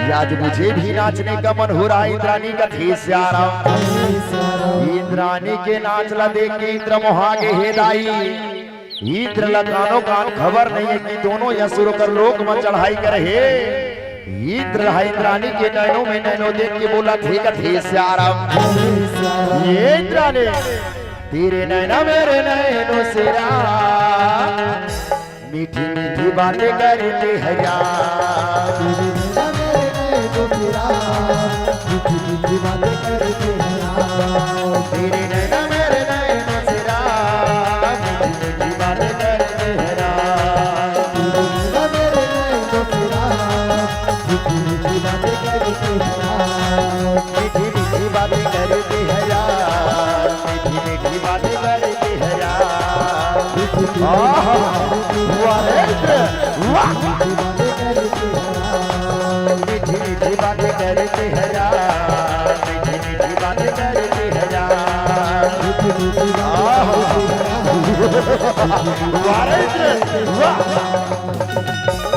याज मुझे भी नाचने का मन हो रहा है इंद्राणी कथे श्याराम इंद्राणी के नाच ला देख के इंद्र मोहागे हेदाई इंद्र ला कानो कान खबर नहीं है कि दोनों असुर कर लोक में चढ़ाई कर हे इंद्र रहा इंद्राणी के नैनों में नैनो देख के बोला थे कथे श्याराम ये इंद्राणी तेरे नैना मेरे नैनो से मीठी मीठी बातें करते हैं तेरे नैना मेरे नैनो से मीठी मीठी बातें करते हैं मीठी मीठी बातें करते हैं यार मीठी मीठी बातें करते हैं यार मीठी मीठी बातें करते हैं यार मीठी मीठी बातें करते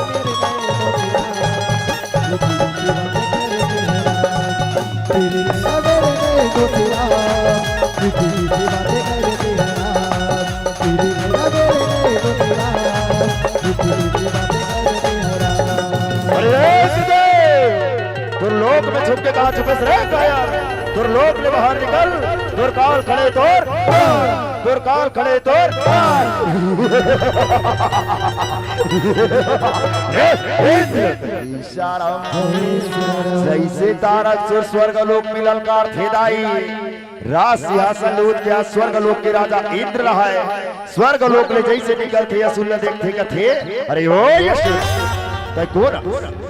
हैं यार तुर लोक में छुप के कहा छुपे रहेगा यार तुर लोक में बाहर निकल तुर काल खड़े तोर जैसे तारक सुर स्वर्ग लोक में ललकार थे दाई राज सिंहासन लूट गया स्वर्ग लोक के राजा इंद्र रहा है स्वर्ग लोक ले जैसे निकलते असुर देखते कथे अरे ओ यश तय कौन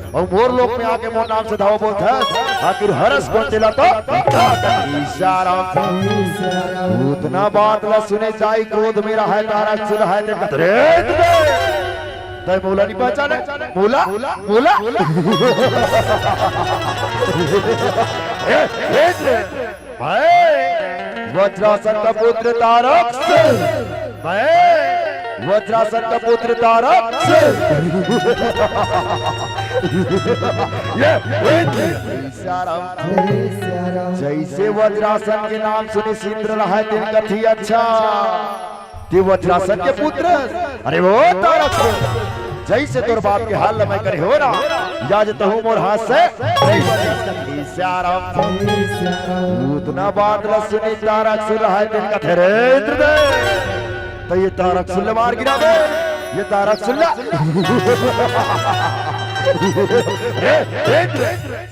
और मोर लोक में आके मोर नाम से धाव बोलता है आखिर हरस कौन दिला तो श्याराम उतना बात ला सुने जाई क्रोध में रहा है तारक सुन है ते कतरे तय मोला नहीं पहचाने मोला वज्रासन का पुत्र तारक वज्रासन का पुत्र तारक जैसे वज्रासन के नाम सुने इंद्र रहा दिन कथी अच्छा ते वज्रासन के पुत्र अरे वो तारक जैसे तोर बाप के हाल मैं करे हो ना याज तहु मोर हाथ से श्याराम उतना बात ल सुनी तारक सुन रहा है दिन कथे रे इंद्र तो ये तारक सुन मार गिरा दे ये तारक सुन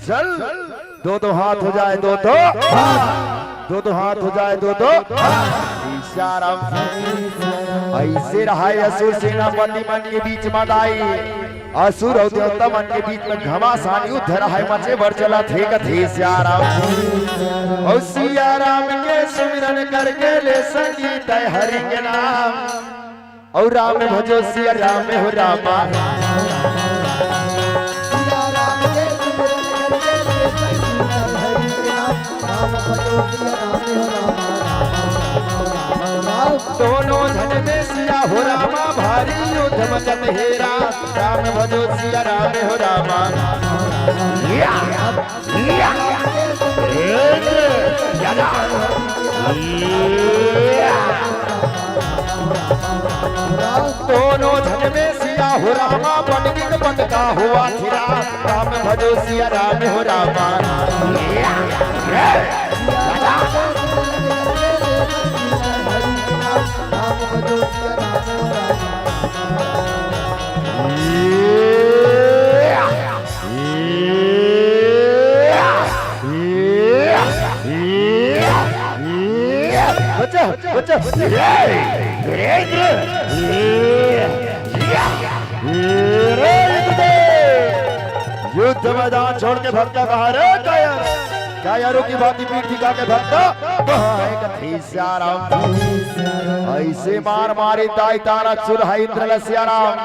चल दो हाथ हो जाए दो हाथ हो जाए दो श्याराम ऐसे रहा असुर सेनापति मन के बीच मदाई असुर और देवता मन के बीच में घमासान युद्ध रहा मचे बढ़ चला थे कथे सियाराम और सियाराम के सुमिरन करके ले संगीत हरि के नाम और राम भजो सिया राम हो रामा दोनों धन में सिया हो रामा भारी युद्ध मचत हेरा राम भजो सिया राम हो रामा दोनों धन में सिया हो रामा पंडित बंद का हुआ थिरा राम भजो सिया राम हो रामा बच्चा युद्ध मैदान छोड़ के भक्ता कहा रे कायरों की भांति पीठ दिखा के भक्ता ऐसे मार मारे ताई तारक सुर है इंद्र लस्याराम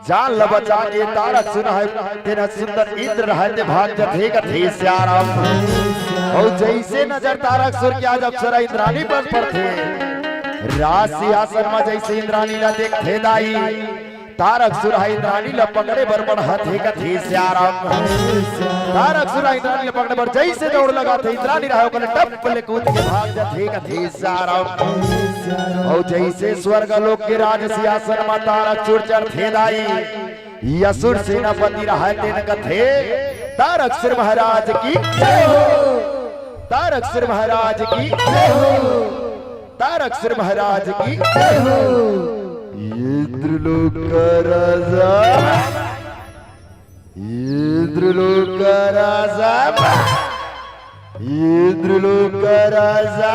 जान ल बचा के तारक सुन है तेरा सुंदर इंद्र रहते भाग जथे कथे श्याराम और जैसे नजर तारक सुर के आज अप्सरा इंद्राणी पर थे राज सिंहासन में जैसे इंद्राणी ला देखते दाई तारक सुर इंद्राणी ला पकड़े बर बढ़ते कथे श्याराम तारक सुर इंद्राणी ला पकड़े बर जैसे दौड़ लगा थे इंद्राणी रहो कल टप ले कूद के भाग जथे कथे श्याराम और जैसे स्वर्ग लोक के राज सिंहासन में तारक सुर चढ़ते दाई यसुर सेनापति रहते न कथे तारक सुर महाराज की जय हो तारक सुर महाराज की जय हो तारक सुर महाराज की जय हो इंद्रलोक का राजा इंद्रलोक का राजा इंद्रलोक का राजा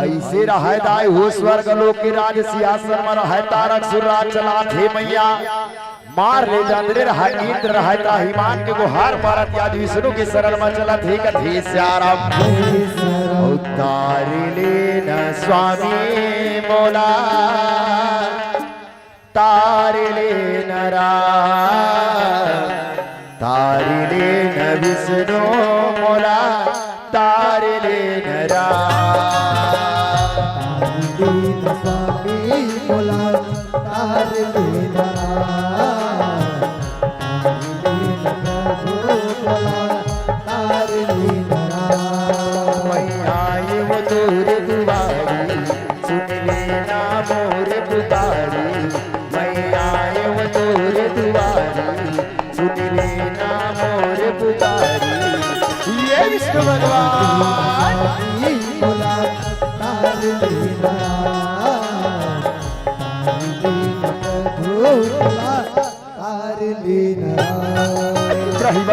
ऐसे रहे दाई हो स्वर्ग लोक के राज सिंहासन में रहे तारक सुर राज चला थे मैया मार ले जाते रहा इंद्र रहता हिमान के गुहार पारत याद विष्णु के शरण में चला थे कथे श्याराम उतार लेना स्वामी मोला तार लेना राम तार लेना विष्णु मोला तार लेना राम
स्वामी मोला तार लेना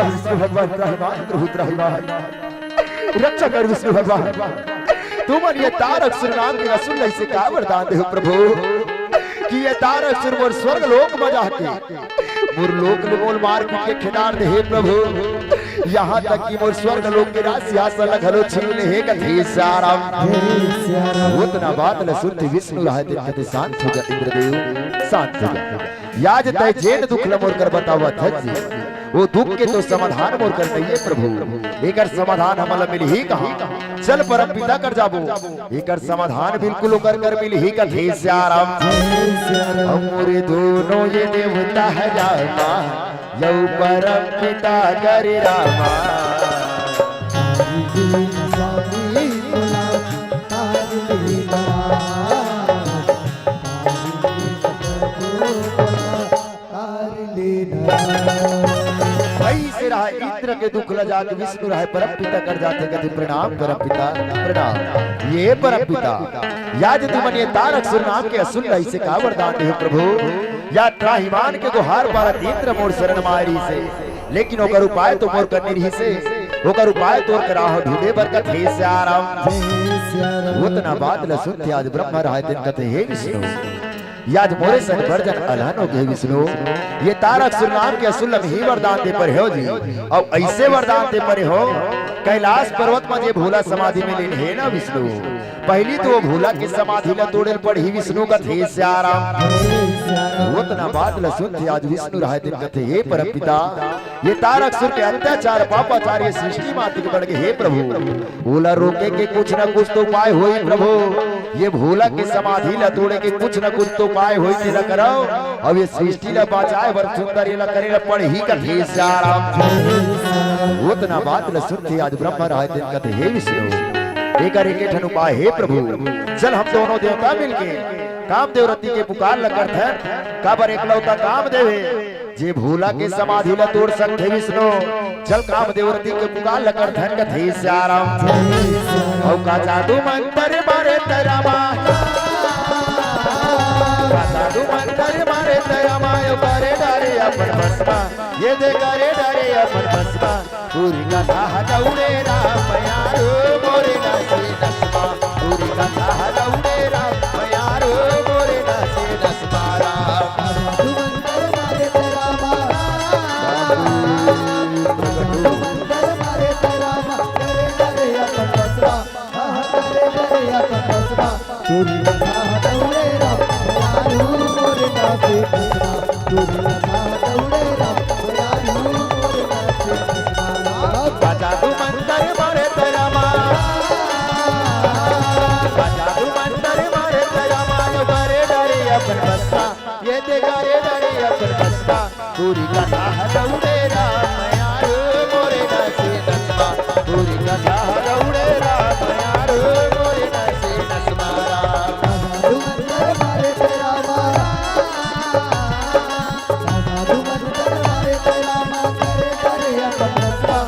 विष्णु भगवान विष्णु भगवान रक्षा कर विष्णु भगवान तुम ये तारक सुर नाम के रसूल ऐसे का वरदान दे प्रभु कि ये तारक सुर मोर स्वर्ग लोक में जाके मोर लोक में मोल मार के खिदार दे प्रभु यहाँ तक कि मोर स्वर्ग लोक के राज सिंहासन लगलो छीन ले कथे श्याराम उतना बात न सुनते विष्णु रहते कथे शांत हो जा इंद्रदेव शांत हो जा याज तय जेन दुख ल मोर कर बतावा थजी वो दुख के तो समाधान मोर कर दइए प्रभु एकर समाधान हमला मिल ही कहां चल परम पिता कर जाबो एकर समाधान बिल्कुल कर मिल ही कथे श्याराम हमरे दोनों ये देवता है रामा यौ परम पिता कर रामा इंद्र के दुख ल जाके विष्णु रहे परम पिता कर जाते कहते प्रणाम परम पिता प्रणाम ये परम पिता याद तुमन ये तारक सुर नाम के असुर ऐसे का वरदान दे प्रभु या त्राहिमान के गुहार पारत इंद्र मोर शरण मारी से लेकिन ओकर उपाय तो मोर करनी रही से ओकर उपाय तोर कराहो ढूंढे बरकत हे श्याराम उतना बात ल सुनते आज ब्रह्म राय दिन कथे हे विष्णु याज मोरे सन वर्जन अलहनो के विष्णु ये तारक सुरनाम के असुलम ही वरदान दे पर हो जी और ऐसे वरदान दे पर हो कैलाश पर्वत में जे भोला समाधि में लीन है ना विष्णु पहली तो वो भोला की समाधि ल तोड़े पड़ ही विष्णु का थे श्याराम उतना बात ल सुनते आज विष्णु राय दिन कथे हे परम पिता ये तारक सुर के अत्याचार पापाचार्य सृष्टि माति के बढ़ गए हे प्रभु भोला रोके के कुछ न कुछ तो उपाय हो प्रभु ये भोला की समाधि ल तोड़े के कुछ न कुछ तो उपाय हो न करो अब ये सृष्टि ल बचाए वर सुंदर ये करे ल पड़ ही का थे श्याराम उतना बात ल सुनते आज ब्रह्म राय दिन कथे हे विष्णु एक ठन उपाय हे प्रभु चल हम दोनों देवता मिलके कामदेव रति के पुकार ल करथन काबर एकलौता कामदेव जे भोला के समाधि ल तोड़ सकथे विष्णु चल कामदेव रति के पुकार ल करथन कथे श्याराम औ का जादू मंत्र मारे तरामा का जादू मंत्र मारे तरामा यो करे डारे अपन भस्मा ये दे करे डारे अपन भस्मा पूरी कथा हटौड़े राम यारो मोरे नासे दसमा पूरी कथा हटौड़े राम यारो मोरे नासे दसमा
चोरी लगा दौड़े राम यारू मोरे नासे दसमा चोरी लगा दौड़े राम यारू मोरे नासे दसमा
जादू मंत्र मारे तेरा जादू मंत्र मारे तेरा यो करे डरे अपन बस्ता ये दे करे डरे अपन बस्ता पूरी कथा हटौड़े राम यारो मोरे नासे दसमा पूरी कथा हटौड़े राम यारो मोरे नासे दसमा
जादू मंत्र मारे तेरा जादू मंत्र मारे तेरा करे करे अपन दसमा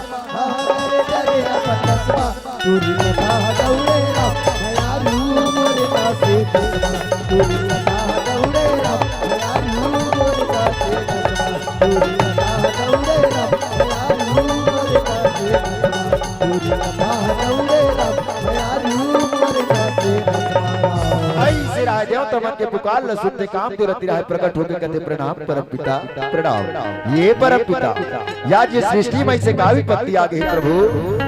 करे करे अपन दसमा चोरी लगा दौड़े राम यारू मोरे नासे दसमा चोरी लगा दौड़े राम यारू मोरे नासे दसमा चोरी लगा दौड़े राम यारू मोरे नासे दसमा चोरी लगा दौड़े राम यारू मोरे नासे दसमा
ऐसे राजेव तमन के पुकार ल सुनते काम तो रति रहे प्रकट होके कहते प्रणाम परम पिता प्रणाम ये परम पिता याद ये सृष्टि में से कावी पत्ती आ गई प्रभु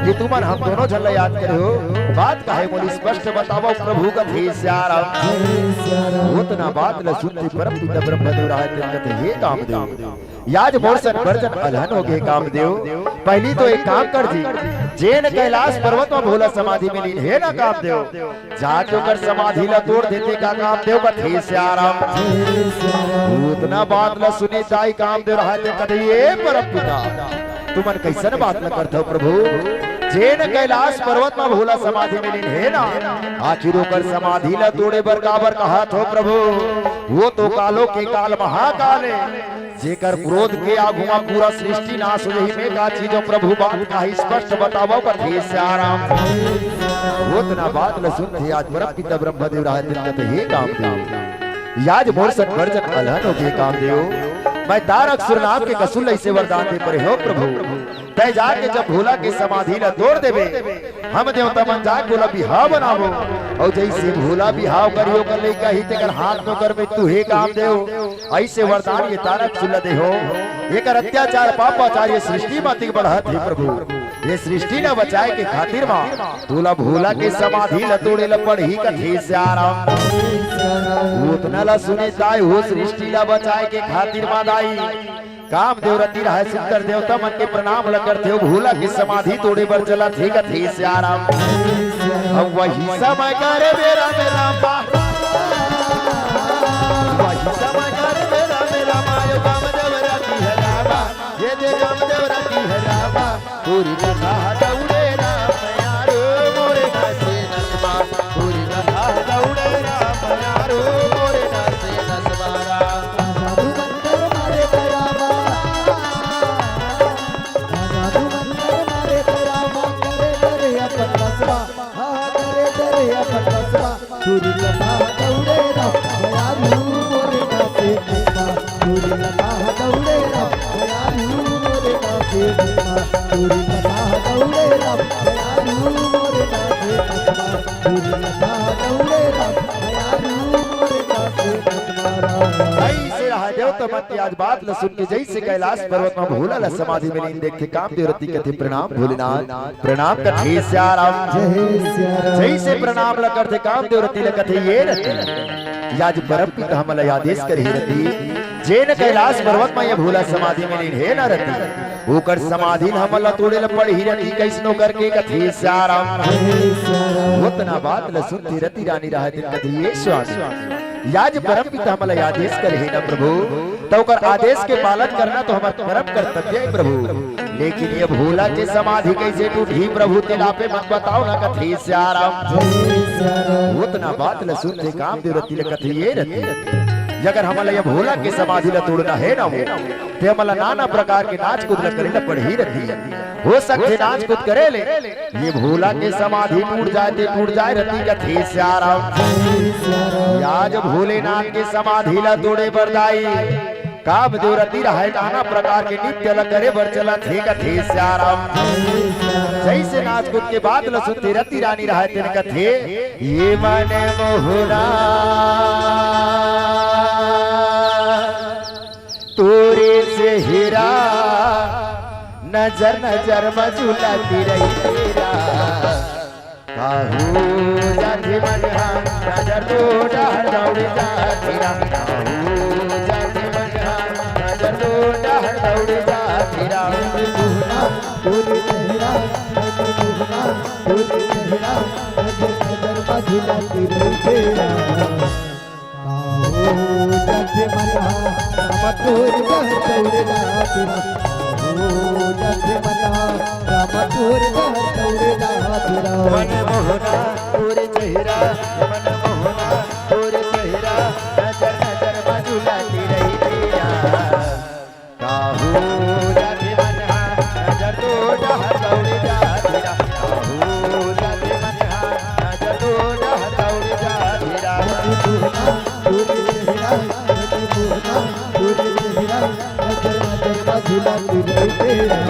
ये तुमन हम दोनों झल याद करे हो बात काहे मोली स्पष्ट बताओ प्रभु का थे श्याराम उतना बात ल सुनते परम पिता ब्रह्मदेव राय कहते हे कामदेव याज मोरसन वर्जन अलहन हो गए कामदेव पहली तो एक काम कर जी जेन कैलाश पर्वत में भोला समाधि में लीन है ना कामदेव जाके ओकर समाधि ल तोड़ देते का कामदेव का थे श्याराम उतना बात ल सुने ताई कामदेव रहते कथे ये परम पिता तुमन कैसन बात न करते हो प्रभु जेन कैलाश पर्वत में भोला समाधि में लीन है ना आखिर ओकर समाधि ल तोड़े बरकाबर कहा हो प्रभु वो तो कालो के काल महाकाल है जेकर क्रोध के आगुआ पूरा सृष्टि नाश हो रही में का चीजों प्रभु बात का ही स्पष्ट बताओ पर थे श्याराम उतना बात ल सुनते आज परम पिता ब्रह्मदेव राय दिन कहते हे कामदेव याज मोरसन वर्जन अलहन हो गए कामदेव मैं तारक सुरनाम के कसूल ऐसे वरदान दे परे हो प्रभु तय जाके जब भोला के समाधि ल तोड़ देवे हम देवता मन जाके बोला बिहाव बनावो और जैसे भोला बिहाव करियो कर ले कही तेकर हाथ नो कर में तू हे काम देव ऐसे वरदान ये तारक सुल दे हो एकर अत्याचार पापाचार्य सृष्टि मातिक बढ़त है प्रभु ये सृष्टि न बचाए के खातिर मां तोला भोला के समाधि ल तोड़े ल पड़ी कथे श्याराम उतना ल सुने ताई हो सृष्टि ल बचाए के खातिर मां दाई काम देवरती रहे सुंदर देवता मन के प्रणाम ल करते हो भोला की समाधि तोड़े पर चला थे कथे श्याराम अब वही समय करे मेरा मेरा बा वही समय करे मेरा मेरा मायो काम देवरती है रामा ये दे काम देवरती है रामा पूरी कथा दौड़े राम यारो मोरे नासे नसमा पूरी कथा दौड़े राम यारो मोरे नासे नसमा
चोरी लगा दौड़े राम यारू मोरे नासे दसमा चोरी लगा दौड़े राम यारू मोरे नासे दसमा चोरी लगा दौड़े राम दयालु मोरे नाथे कस्बा पूरी कथा दौड़े राम दयालु मोरे नाथे कस्बा
ऐसे रहा देव तो मत आज बात ल सुन के जैसे कैलाश पर्वत में भोला ला समाधि में लीन देख के कामदेव रति कहते प्रणाम भोलेनाथ प्रणाम करते श्याराम जैसे प्रणाम ल करते कामदेव रति ल कहते ये रति आज परम पिता हमला आदेश करे रति जेन कैलाश पर्वत में ये भोला समाधि में लीन है ना रति ओकर समाधि हमला तोड़े ल पड़ी रति कैसनो करके कहते श्याराम उतना बात ल सुनती रति रानी रहा दिन कहते ये स्वामी याज परम पिता हमला आदेश करे ना प्रभु तो कर आदेश के पालन करना तो हमारा परम कर्तव्य है प्रभु लेकिन ये भोला के समाधि कैसे टूटी प्रभु तेला पे मत बताओ ना कथी श्याराम उतना बात ल सुनते कामदेव रति ल कथी ये रति अगर हमला ये भोला के समाधि ल तोड़ना है ना वो ते हमला नाना प्रकार के नाच कूद ल करे ल पड़ी रही हो सकते नाच कूद करे ले ये भोला के समाधि टूट जाए रति कथी श्याराम आज भोलेनाथ के समाधि ल तोड़े बरदाई कामदेव रति रहा नाना प्रकार के नित्य ल करे बर चला थे कथे श्याराम जैसे नाच कूद के बाद ल सुनती रति रानी रहा तेन कथे ये मन मोहना तोरे से हीरा नजर नजर मजुलाती रही तेरा काहू जाति मनहा नजर तो डहर दौड़ जाती रा काहू जाति मनहा नजर तो डहर दौड़ जाती रा
पूरी चेहरा मोहना पूरी चेहरा नजर नजर मधुलाती रही तेरा जग मना रामतोर गह दौड़े तेरा जग मना रामतोर गह दौड़े तेरा
मन मोहना पूरे चेहरा मन मोहना पूरे चेहरा नजर नजर मधुलाती रही तेरा काहू जाति मनहा नजर तो डहर दौड़ जाती रा काहू जाति मनहा नजर तो डहर दौड़ जाती रा
पूरी चेहरा मोहना पूरी चेहरा नजर नजर मधुलाती रही तेरा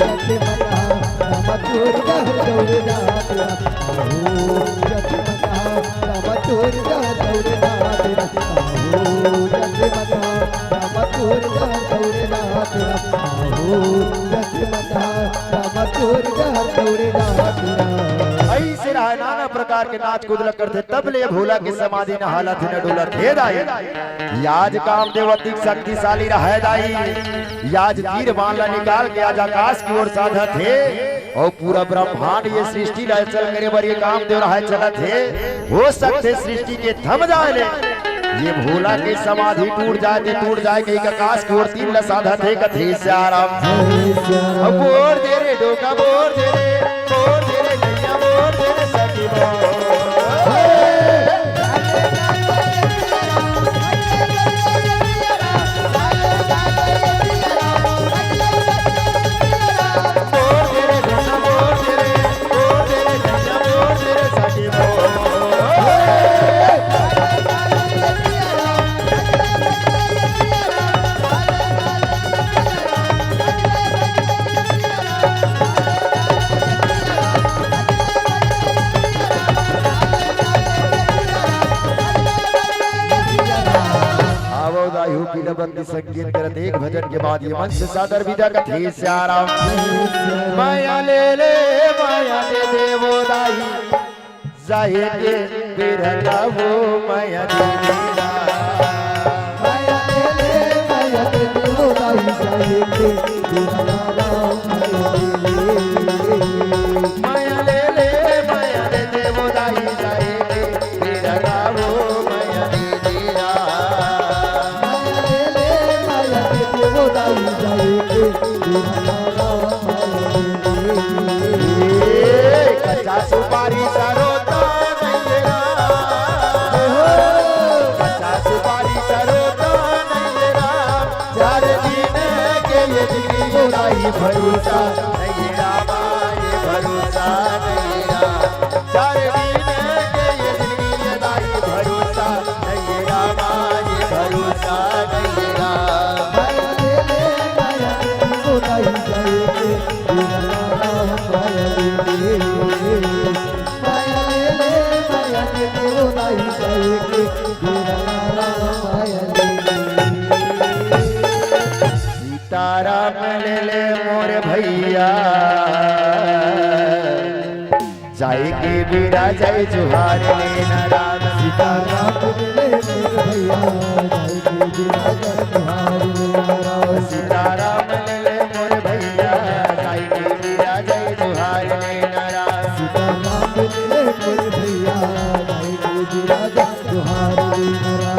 जग मना रामतोर गह दौड़े तेरा जग मना रामतोर गह दौड़े तेरा जग मना रामतोर गह दौड़े तेरा जग मना रामतोर गह दौड़े तेरा
ऐसे रहा नाना प्रकार के नाच कूद करते तब ले भोला के समाधि न हालत न डोलत हे दाई याज कामदेव अति शक्तिशाली रहे दाई याज तीर बाण निकाल के आज आकाश की ओर साधत है और पूरा ब्रह्मांड ये सृष्टि ला चल करे बर ये कामदेव रहे चलत है हो सकते सृष्टि के थम जाए ले ये भोला के समाधि टूट जाए कहीं आकाश की ओर तीन ला साधत है कथे श्याराम बोर दे रे डोका बोर दे रे नैया बोर दे रे सखी बोर बंदी संगीत करत एक भजन के बाद ये मंच सादर विदा कथे श्याराम माया ले देवो दाई जाहे के बिरला वो माया दे
माया ले देवो दाई जाहे के बिरला
माया ले देवो दाई जाहे के बिरला वो माया दे कच्चा सुपारी सरोता नहीं कच्चा सुपारी सरोता नहीं चार दिन के ये जिंदगी बुराई भरोसा नहीं रामा ये भरोसा नहीं चार दिन के ये जिंदगी बुराई भरोसा नहीं रामा ये भरोसा नहीं
माया ले के वीरा मायली
सीताराम ले ले मोर भैया जाए के बीरा जय जुहार लेना राम
सीताराम ले मेरे भैया जाए के वीरा जय तुहार लेना
सीताराम ले ले मोर भैया जाए के बीरा जय जुहार लेना राम
सीताराम ले मेरे भैया जाए के वीरा जय तुहार लेना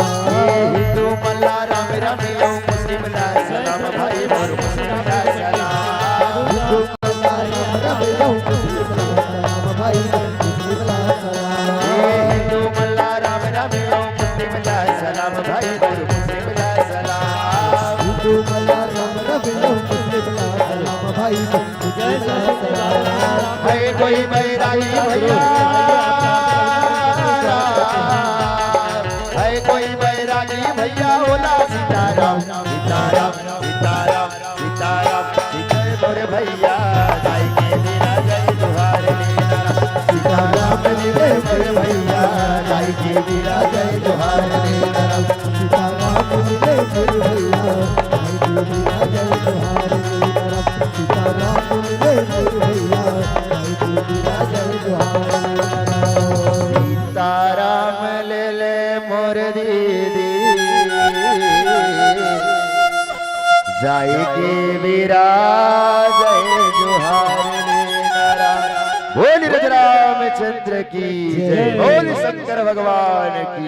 हिंदू मल्ला राम राम लो मुस्लिम ला सलाम भाई मोर मुस्लिम ला सलाम
हिंदू मल्ला राम राम लो मुस्लिम ला सलाम भाई मुस्लिम ला सलाम
हिंदू मल्ला राम राम लो मुस्लिम ला सलाम भाई मोर मुस्लिम ला सलाम
हिंदू मल्ला राम राम लो मुस्लिम ला सलाम भाई मुस्लिम ला सलाम
है कोई बैरागी भैया है कोई बैरागी भैया ओला सीताराम सीताराम सीताराम सीताराम सीते मोरे भैया जाई के बिना जय जुहार लेना सीताराम ले मोरे भैया जाई के बिना जय जुहार लेना
सीताराम ले मेरे भैया जाए के वीरा जय तुहार लेना सीताराम ले मेरे भैया जाए के वीरा जय तुहार लेना
सीताराम ले ले मोर दीदी जाए के वीरा जय जुहार लेना राम बोल रामचंद्र की जय बोल शंकर भगवान की